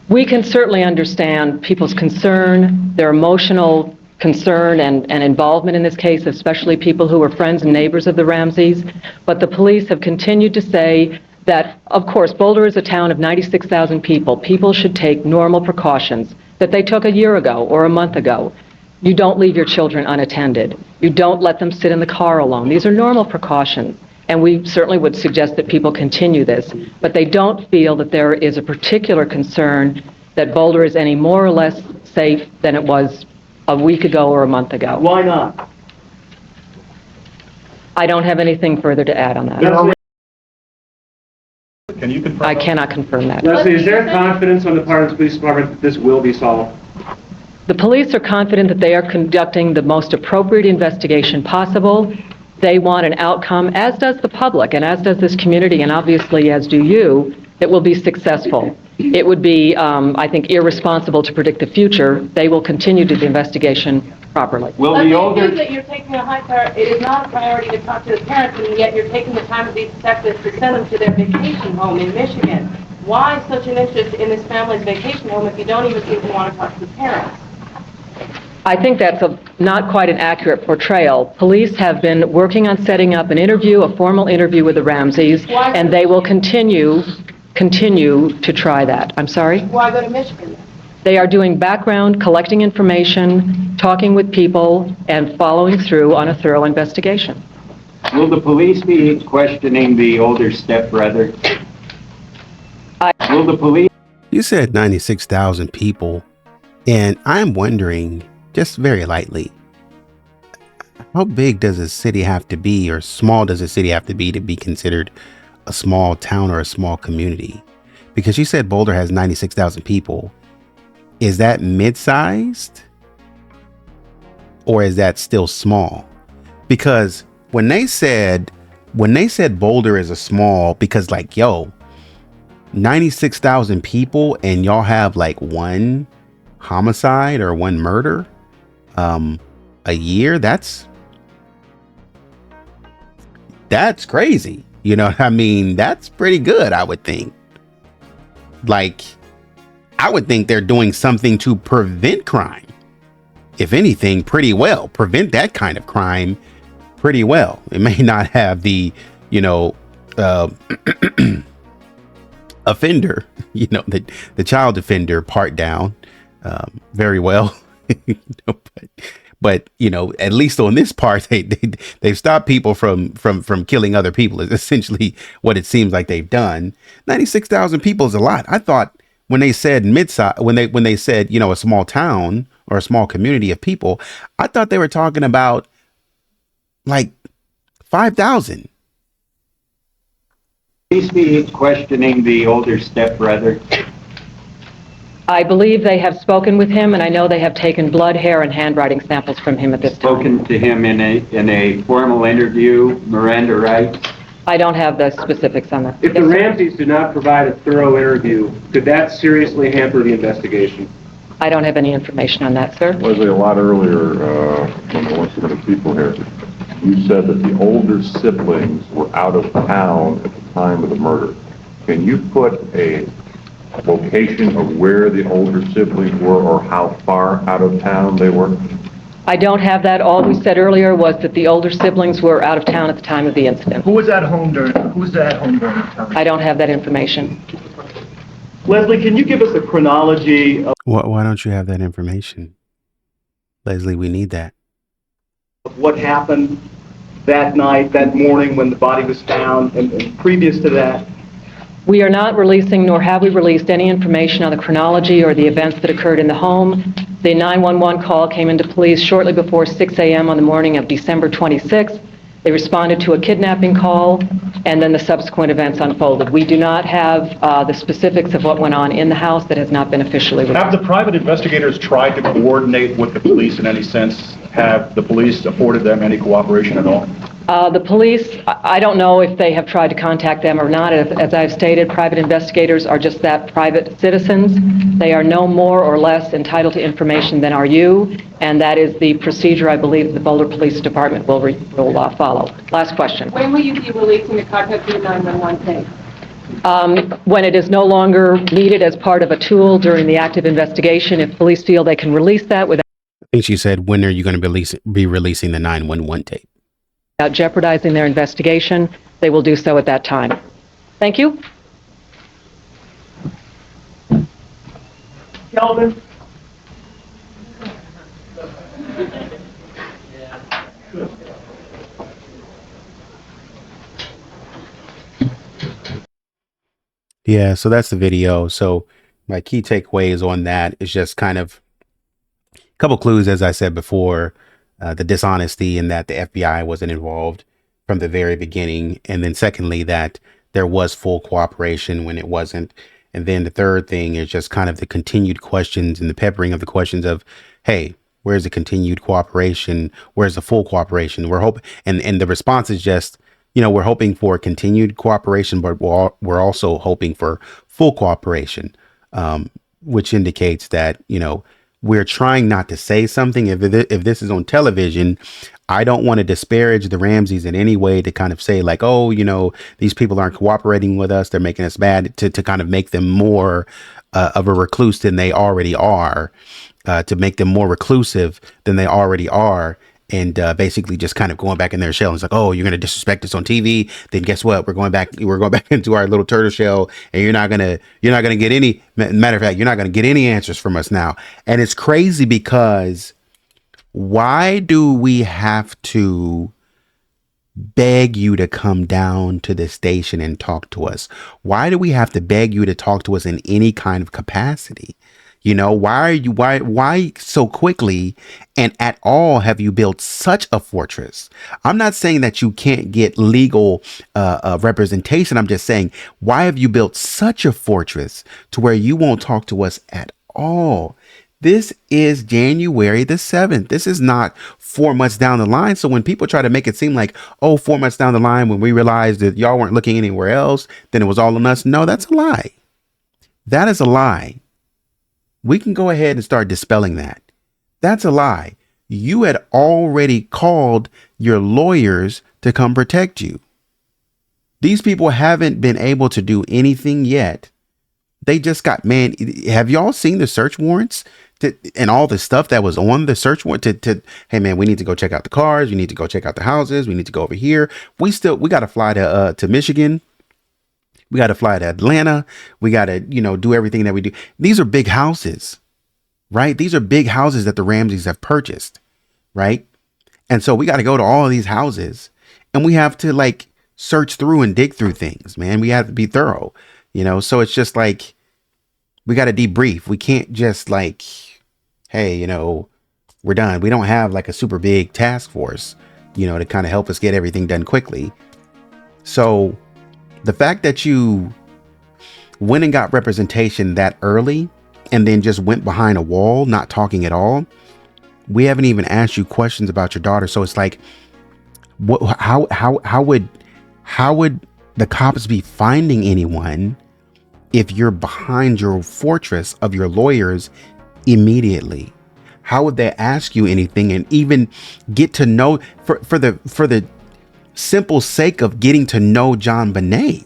We can certainly understand people's concern, their emotional concern and involvement in this case, especially people who were friends and neighbors of the Ramseys. But the police have continued to say that, of course, Boulder is a town of 96,000 people. People should take normal precautions that they took a year ago or a month ago. You don't leave your children unattended. You don't let them sit in the car alone. These are normal precautions. And we certainly would suggest that people continue this. But they don't feel that there is a particular concern that Boulder is any more or less safe than it was a week ago or a month ago.
Why not?
I don't have anything further to add on that.
Can you confirm?
I cannot confirm that.
Leslie, is there confidence on the part of the police department that this will be solved?
The police are confident that they are conducting the most appropriate investigation possible. They want an outcome, as does the public, and as does this community, and obviously as do you, that will be successful. It would be, I think, irresponsible to predict the future. They will continue to do the investigation properly.
Well, the older that you're taking a high priority, it is not a priority to talk to the parents, and yet you're taking the time of these detectives to send them to their vacation home in Michigan. Why such an interest in this family's vacation home if you don't even seem to want to talk to the parents?
I think that's not quite an accurate portrayal. Police have been working on setting up an interview, a formal interview with the Ramseys, and they will continue to try that. I'm sorry?
Why go to Michigan?
They are doing background, collecting information, talking with people, and following through on a thorough investigation.
Will the police be questioning the older stepbrother? Will the police?
You said 96,000 people, and I'm wondering, just very lightly, how big does a city have to be, or small does a city have to be considered a small town or a small community? Because you said Boulder has 96,000 people. Is that mid-sized? Or is that still small? Because when they said Boulder is a small, because like, yo, 96,000 people and y'all have like one homicide or one murder a year, that's crazy. You know what I mean? That's pretty good, I would think. Like, I would think they're doing something to prevent crime. If anything, pretty well. Prevent that kind of crime pretty well. It may not have the, offender, the child offender part down very well. But at least on this part, they've stopped people from killing other people. Is essentially what it seems like they've done. 96,000 people is a lot. I thought when they said mid-size, when they said a small town or a small community of people, I thought they were talking about like 5,000.
Police be questioning the older stepbrother?
I believe they have spoken with him, and I know they have taken blood, hair, and handwriting samples from him at this time.
Spoken to him in a formal interview, Miranda rights?
I don't have the specifics on that.
If the Ramseys do not provide a thorough interview, could that seriously hamper the investigation?
I don't have any information on that, sir.
Leslie, a lot earlier, when there weren't so many people here, you said that the older siblings were out of town at the time of the murder. Can you put a location of where the older siblings were or how far out of town they were?
I don't have that. All we said earlier was that the older siblings were out of town at the time of the incident.
Who was at home during the time?
I don't have that information.
Leslie, can you give us a chronology of
Why don't you have that information? Leslie, we need that.
what happened that night, that morning when the body was found, and previous to that?
We are not releasing, nor have we released, any information on the chronology or the events that occurred in the home. The 911 call came into police shortly before 6 a.m. on the morning of December 26th. They responded to a kidnapping call, and then the subsequent events unfolded. We do not have the specifics of what went on in the house. That has not been officially released.
Have the private investigators tried to coordinate with the police in any sense? Have the police afforded them any cooperation at all?
The police, I don't know if they have tried to contact them or not. As I've stated, private investigators are just that, private citizens. They are no more or less entitled to information than are you, and that is the procedure I believe the Boulder Police Department will follow. Last question.
When will you be releasing the contact to the 911 tape?
When it is no longer needed as part of a tool during the active investigation, if police feel they can release that without...
I think she said, when are you going to be releasing the 911 tape?
Without jeopardizing their investigation, they will do so at that time. Thank you.
Kelvin?
Yeah, so that's the video. So my key takeaways on that is just kind of a couple clues, as I said before. The dishonesty in that the FBI wasn't involved from the very beginning. And then secondly, that there was full cooperation when it wasn't. And then the third thing is just kind of the continued questions and the peppering of the questions of, hey, where's the continued cooperation? Where's the full cooperation? We're hoping, and the response is just, you know, we're hoping for continued cooperation, but we're also hoping for full cooperation, which indicates that, you know, we're trying not to say something. If this is on television, I don't want to disparage the Ramseys in any way to kind of say like, oh, you know, these people aren't cooperating with us. They're making us bad, to kind of make them more of a recluse than they already are, to make them more reclusive than they already are. And basically just kind of going back in their shell. It's like, oh, you're going to disrespect us on TV. Then guess what? We're going back into our little turtle shell, and you're not going to get any, matter of fact, you're not going to get any answers from us now. And it's crazy because why do we have to beg you to come down to the station and talk to us? Why do we have to beg you to talk to us in any kind of capacity? You know, why so quickly and at all have you built such a fortress? I'm not saying that you can't get legal representation. I'm just saying, why have you built such a fortress to where you won't talk to us at all? This is January the 7th. This is not 4 months down the line. So when people try to make it seem like, oh, 4 months down the line, when we realized that y'all weren't looking anywhere else, then it was all on us. No, that's a lie. That is a lie. We can go ahead and start dispelling that. That's a lie. You had already called your lawyers to come protect you. These people haven't been able to do anything yet. They just got, man, have y'all seen the search warrants and all the stuff that was on the search warrant hey man, we need to go check out the cars. We need to go check out the houses. We need to go over here. We got to fly to Michigan. We got to fly to Atlanta. We got to, you know, do everything that we do. These are big houses, right? These are big houses that the Ramseys have purchased, right? And so we got to go to all of these houses and we have to like search through and dig through things, man. We have to be thorough, you know? So it's just like, we got to debrief. We can't just like, hey, you know, we're done. We don't have like a super big task force, you know, to kind of help us get everything done quickly. So the fact that you went and got representation that early and then just went behind a wall, not talking at all. We haven't even asked you questions about your daughter. So it's like, how would the cops be finding anyone if you're behind your fortress of your lawyers immediately? How would they ask you anything and even get to know for the simple sake of getting to know JonBenet?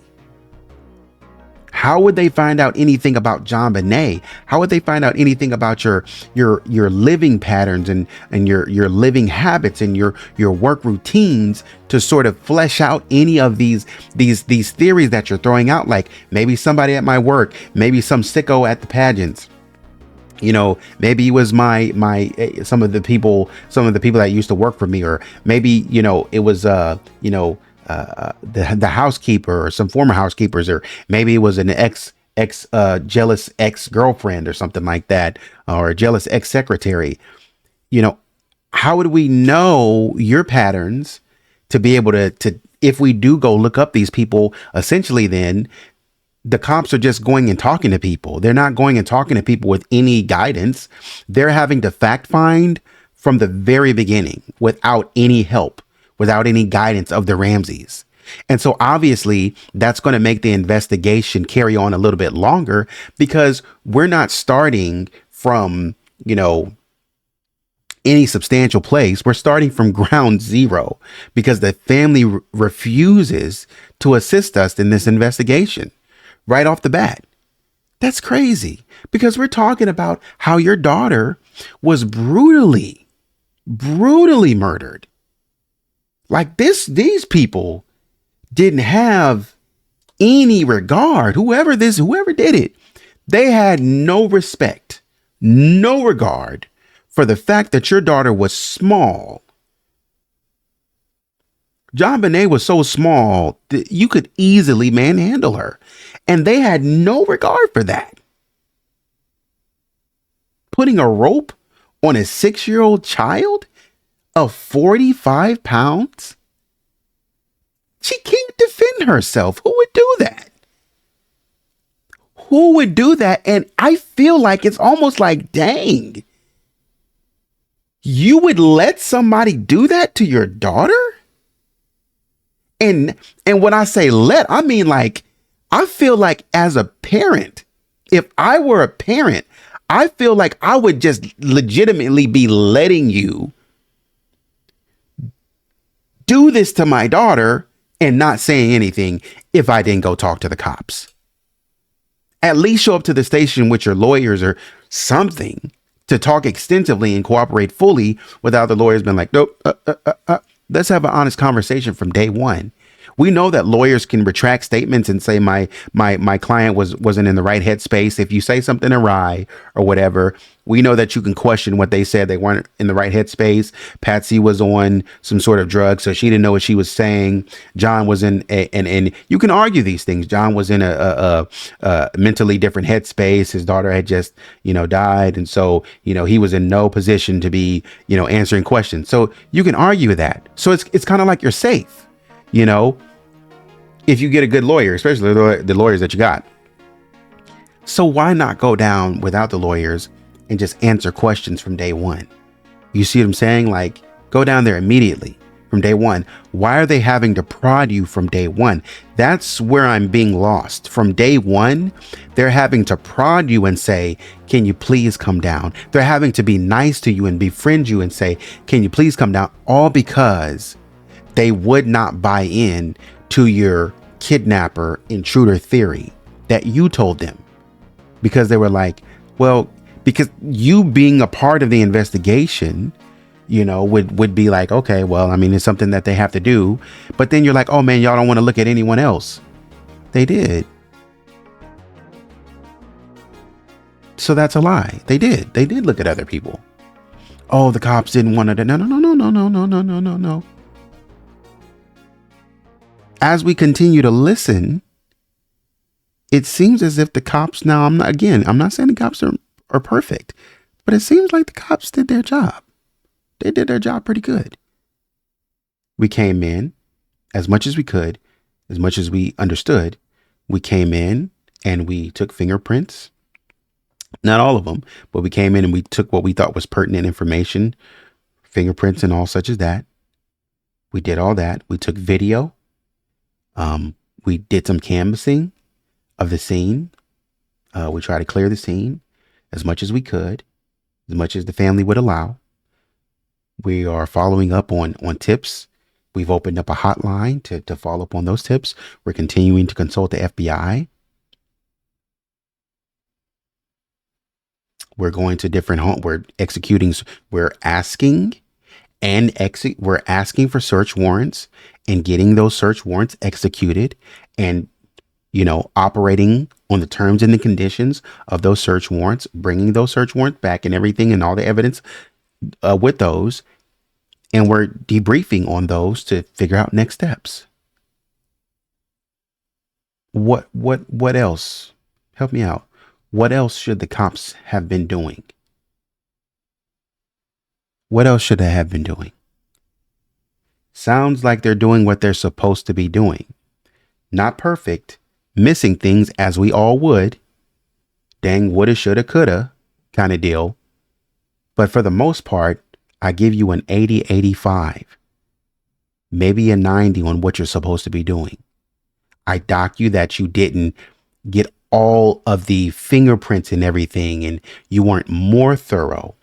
How would they find out anything about JonBenet? How would they find out anything about your living patterns and your living habits and your work routines to sort of flesh out any of these theories that you're throwing out? Like maybe somebody at my work, maybe some sicko at the pageants. You know, maybe it was some of the people that used to work for me, or maybe, you know, it was, you know, the housekeeper or some former housekeepers, or maybe it was an jealous ex-girlfriend or something like that, or a jealous ex-secretary. How would we know your patterns to be able to if we do go look up these people? Essentially, then the cops are just going and talking to people. They're not going and talking to people with any guidance. They're having to fact find from the very beginning without any help, without any guidance of the Ramseys. And so obviously that's going to make the investigation carry on a little bit longer, because we're not starting from, any substantial place. We're starting from ground zero because the family refuses to assist us in this investigation right off the bat. That's crazy, because we're talking about how your daughter was brutally murdered. Like these people didn't have any regard. Whoever did it, they had no respect, no regard for the fact that your daughter was small. JonBenet was so small that you could easily manhandle her, and they had no regard for that. Putting a rope on a 6-year-old child of 45 pounds? She can't defend herself. Who would do that? Who would do that? And I feel like it's almost like, dang, you would let somebody do that to your daughter? And when I say let, I mean, like, I feel like as a parent, if I were a parent, I feel like I would just legitimately be letting you do this to my daughter and not saying anything if I didn't go talk to the cops. At least show up to the station with your lawyers or something to talk extensively and cooperate fully without the lawyers being like, nope, let's have an honest conversation from day one. We know that lawyers can retract statements and say my client wasn't in the right headspace. If you say something awry or whatever, we know that you can question what they said. They weren't in the right headspace. Patsy was on some sort of drug, so she didn't know what she was saying. John was in and you can argue these things. John was in a mentally different headspace. His daughter had just, died. And so, he was in no position to be, answering questions. So you can argue that. So it's kind of like you're safe. If you get a good lawyer, especially the lawyers that you got. So why not go down without the lawyers and just answer questions from day one? You see what I'm saying? Like, go down there immediately from day one. Why are they having to prod you from day one? That's where I'm being lost. From day one, they're having to prod you and say, can you please come down? They're having to be nice to you and befriend you and say, can you please come down? All because they would not buy in to your kidnapper intruder theory that you told them, because they were like, well, because you being a part of the investigation, would be like, okay, well, I mean, it's something that they have to do. But then you're like, oh man, y'all don't want to look at anyone else. They did. So that's a lie. They did look at other people. Oh, the cops didn't want to. No. As we continue to listen, it seems as if the cops now, I'm not saying the cops are perfect, but it seems like the cops did their job. They did their job pretty good. We came in as much as we could, as much as we understood. We came in and we took fingerprints. Not all of them, but we came in and we took what we thought was pertinent information, fingerprints and all such as that. We did all that. We took video. We did some canvassing of the scene. We tried to clear the scene as much as we could, as much as the family would allow. We are following up on tips. We've opened up a hotline to follow up on those tips. We're continuing to consult the FBI. We're going to different homes. We're asking for search warrants and getting those search warrants executed and, operating on the terms and the conditions of those search warrants, bringing those search warrants back and everything and all the evidence with those. And we're debriefing on those to figure out next steps. What else? Help me out. What else should the cops have been doing? What else should they have been doing? Sounds like they're doing what they're supposed to be doing. Not perfect, missing things as we all would. Dang, woulda, shoulda, coulda kind of deal. But for the most part, I give you an 80, 85, maybe a 90 on what you're supposed to be doing. I dock you that you didn't get all of the fingerprints and everything, and you weren't more thorough.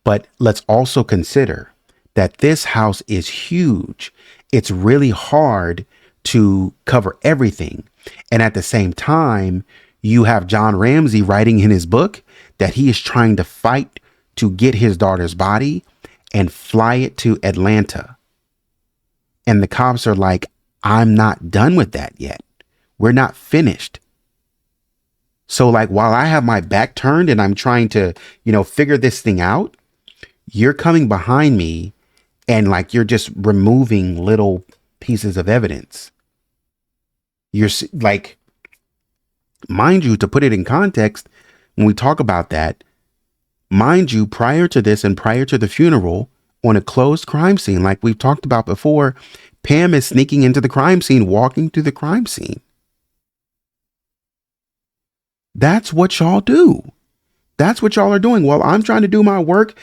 But let's also consider that this house is huge. It's really hard to cover everything. And at the same time, you have John Ramsey writing in his book that he is trying to fight to get his daughter's body and fly it to Atlanta. And the cops are like, I'm not done with that yet. We're not finished. So like, while I have my back turned and I'm trying to, figure this thing out, you're coming behind me and like, you're just removing little pieces of evidence. You're like, mind you, to put it in context, when we talk about that, mind you, prior to this and prior to the funeral, on a closed crime scene, like we've talked about before, Pam is sneaking into the crime scene, walking through the crime scene. That's what y'all do. That's what y'all are doing. While I'm trying to do my work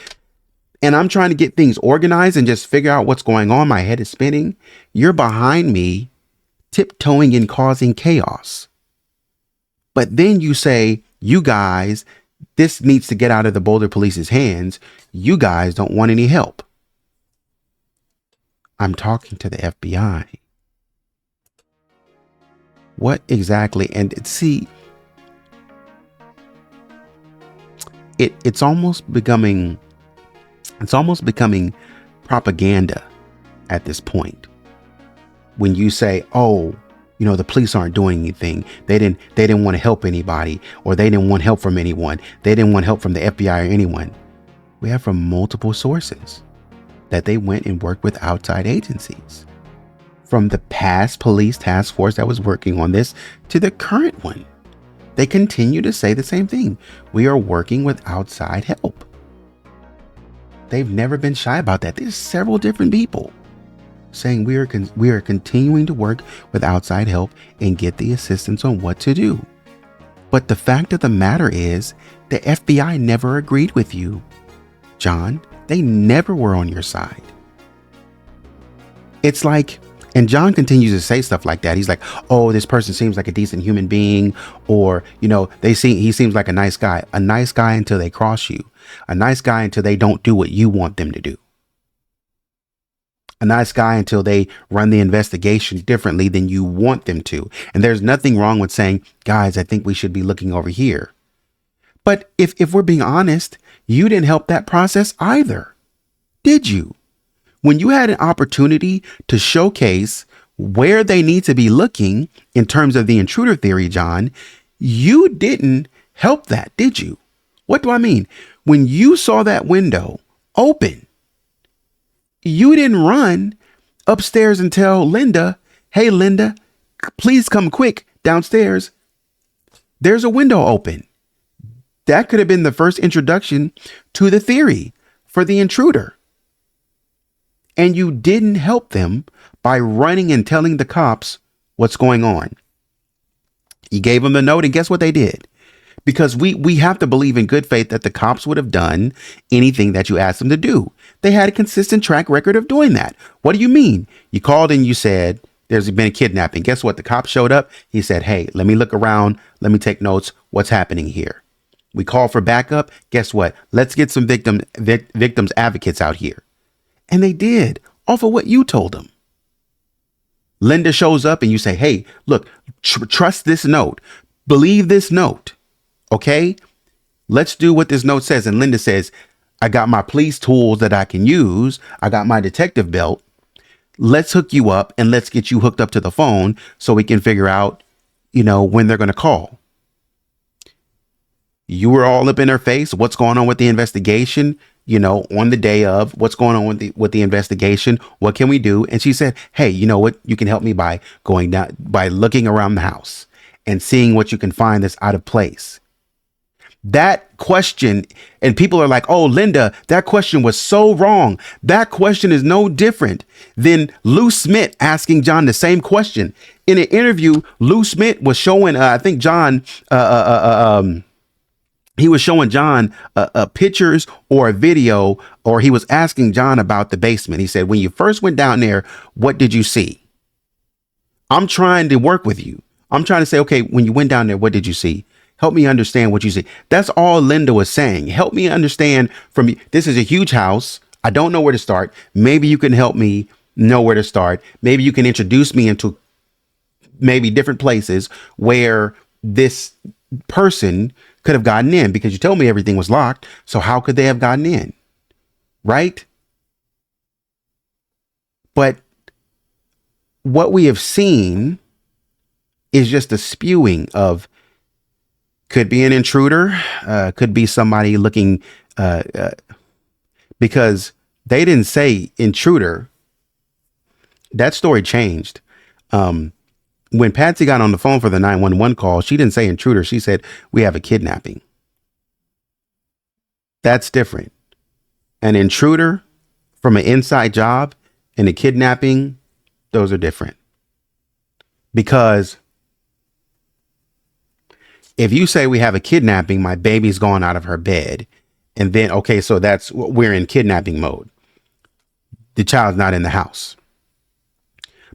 and I'm trying to get things organized and just figure out what's going on, my head is spinning. You're behind me, tiptoeing and causing chaos. But then you say, you guys, this needs to get out of the Boulder Police's hands. You guys don't want any help. I'm talking to the FBI. What exactly? And see, it's almost becoming propaganda at this point. When you say, oh, the police aren't doing anything. They didn't want to help anybody, or they didn't want help from anyone. They didn't want help from the FBI or anyone. We have from multiple sources that they went and worked with outside agencies. From the past police task force that was working on this to the current one. They continue to say the same thing. We are working with outside help. They've never been shy about that. There's several different people saying we are continuing to work with outside help and get the assistance on what to do. But the fact of the matter is, the FBI never agreed with you, John. They never were on your side. It's like, and John continues to say stuff like that. He's like, oh, this person seems like a decent human being, or, he seems like a nice guy until they cross you, a nice guy until they don't do what you want them to do. A nice guy until they run the investigation differently than you want them to. And there's nothing wrong with saying, guys, I think we should be looking over here. But if we're being honest, you didn't help that process either, did you? When you had an opportunity to showcase where they need to be looking in terms of the intruder theory, John, you didn't help that, did you? What do I mean? When you saw that window open, you didn't run upstairs and tell Linda, hey, Linda, please come quick downstairs. There's a window open. That could have been the first introduction to the theory for the intruder. And you didn't help them by running and telling the cops what's going on. You gave them the note, and guess what they did? Because we have to believe in good faith that the cops would have done anything that you asked them to do. They had a consistent track record of doing that. What do you mean? You called and you said, there's been a kidnapping. Guess what? The cop showed up. He said, hey, let me look around. Let me take notes. What's happening here? We call for backup. Guess what? Let's get some victims advocates out here. And they did, off of what you told them. Linda shows up and you say, hey, look, trust this note. Believe this note. Okay, let's do what this note says. And Linda says, I got my police tools that I can use. I got my detective belt. Let's hook you up and let's get you hooked up to the phone so we can figure out, when they're going to call. You were all up in her face. What's going on with the investigation? On the day of, what's going on with the investigation? What can we do? And she said, hey, you know what? You can help me by going down, by looking around the house and seeing what you can find that's out of place. That question, and people are like, oh, Linda, that question was so wrong. That question is no different than Lou Smith asking John the same question. In an interview, Lou Smith was showing, I think John, he was showing John pictures or a video, or he was asking John about the basement. He said, when you first went down there, what did you see? I'm trying to work with you. I'm trying to say, okay, when you went down there, what did you see? Help me understand what you see. That's all Linda was saying. Help me understand from, this is a huge house. I don't know where to start. Maybe you can help me know where to start. Maybe you can introduce me into maybe different places where this person could have gotten in, because you told me everything was locked. So how could they have gotten in? Right? But what we have seen is just a spewing of, could be an intruder, could be somebody looking, because they didn't say intruder. That story changed. When Patsy got on the phone for the 911 call, she didn't say intruder. She said, we have a kidnapping. That's different. An intruder from an inside job and a kidnapping, those are different. Because if you say we have a kidnapping, my baby's gone out of her bed, and then, okay, so we're in kidnapping mode. The child's not in the house.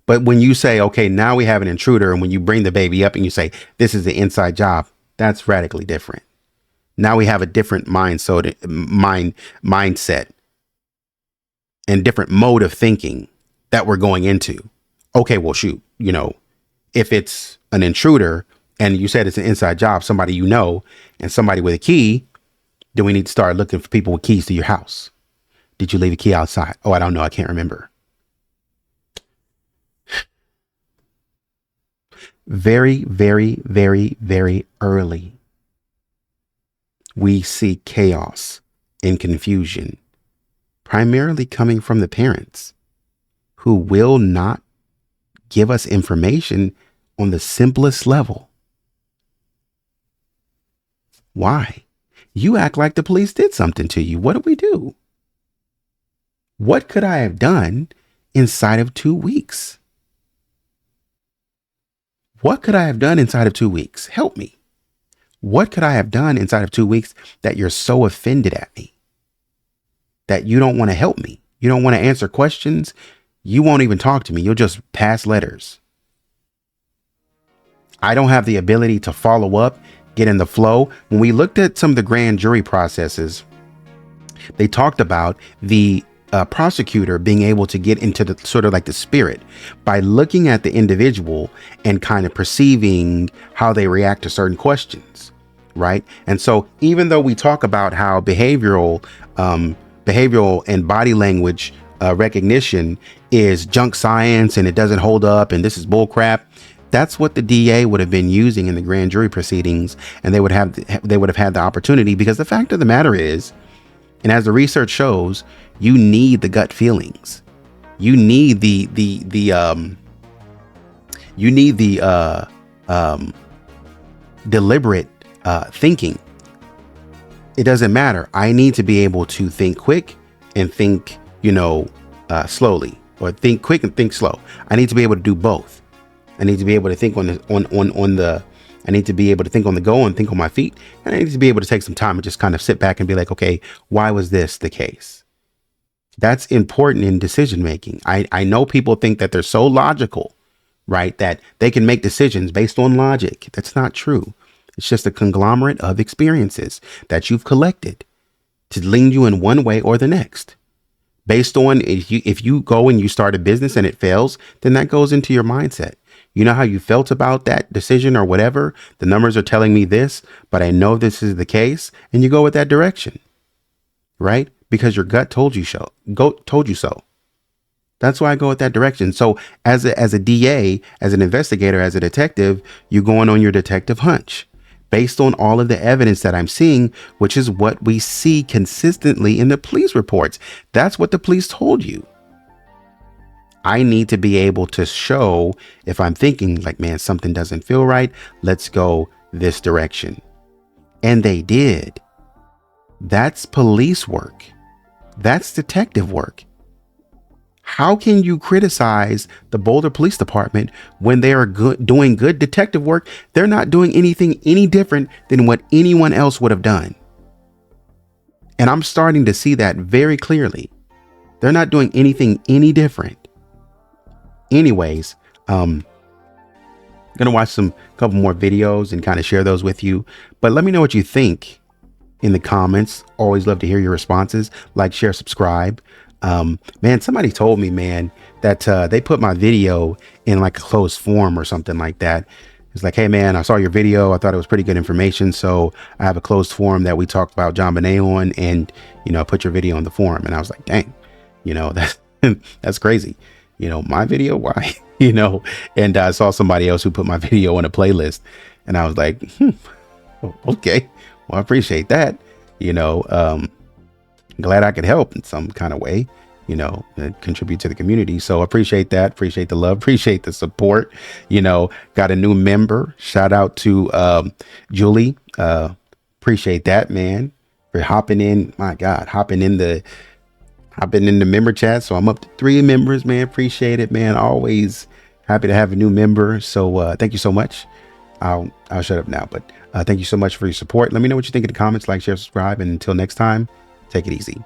But when you say, okay, now we have an intruder, and when you bring the baby up and you say, this is the inside job, that's radically different. Now we have a different mindset and different mode of thinking that we're going into. Okay, well, shoot, if it's an intruder and you said it's an inside job, somebody and somebody with a key, then we need to start looking for people with keys to your house. Did you leave a key outside? Oh, I don't know. I can't remember. Very, very, very, very early, we see chaos and confusion, primarily coming from the parents, who will not give us information on the simplest level. Why? You act like the police did something to you. What did we do? What could I have done inside of 2 weeks? What could I have done inside of 2 weeks? Help me. What could I have done inside of 2 weeks that you're so offended at me that you don't want to help me? You don't want to answer questions. You won't even talk to me. You'll just pass letters. I don't have the ability to follow up, get in the flow. When we looked at some of the grand jury processes, they talked about the prosecutor being able to get into the sort of like the spirit by looking at the individual and kind of perceiving how they react to certain questions. Right. And so even though we talk about how behavioral and body language recognition is junk science and it doesn't hold up and this is bull crap, that's what the DA would have been using in the grand jury proceedings. And they would have had the opportunity, because the fact of the matter is, and as the research shows, you need the gut feelings. You need the deliberate thinking. It doesn't matter. I need to be able to think quick and think, slowly, or think quick and think slow. I need to be able to do both. I need to be able to think I need to be able to think on the go and think on my feet. And I need to be able to take some time and just kind of sit back and be like, okay, why was this the case? That's important in decision making. I know people think that they're so logical, right, that they can make decisions based on logic. That's not true. It's just a conglomerate of experiences that you've collected to lean you in one way or the next. Based on, if you go and you start a business and it fails, then that goes into your mindset. You know how you felt about that decision or whatever. The numbers are telling me this, but I know this is the case, and you go with that direction, right? Because your gut told you so. That's why I go with that direction. So as a DA, as an investigator, as a detective, you're going on your detective hunch based on all of the evidence that I'm seeing, which is what we see consistently in the police reports. That's what the police told you. I need to be able to show if I'm thinking like, man, something doesn't feel right. Let's go this direction. And they did. That's police work. That's detective work. How can you criticize the Boulder Police Department when they are doing good detective work? They're not doing anything any different than what anyone else would have done. And I'm starting to see that very clearly. They're not doing anything any different. Anyways, gonna watch couple more videos and kind of share those with you. But let me know what you think in the comments. Always love to hear your responses. Like, share, subscribe. Man, somebody told me, man, that they put my video in like a closed forum or something like that. It's like, hey, man, I saw your video. I thought it was pretty good information. So I have a closed forum that we talked about JonBenet on, and, you know, I put your video in the forum. And I was like, dang, you know, that's crazy. You know, my video, why? You know, and I saw somebody else who put my video in a playlist, and I was like, okay, well, I appreciate that. You know, glad I could help in some kind of way, you know, contribute to the community. So appreciate that. Appreciate the love. Appreciate the support. You know, got a new member. Shout out to Julie. Appreciate that, man, for hopping in. My God, hopping in the member chat. So I'm up to 3 members, man. Appreciate it, man. Always happy to have a new member. So thank you so much. I'll shut up now, but thank you so much for your support. Let me know what you think in the comments. Like, share, subscribe, and until next time, take it easy.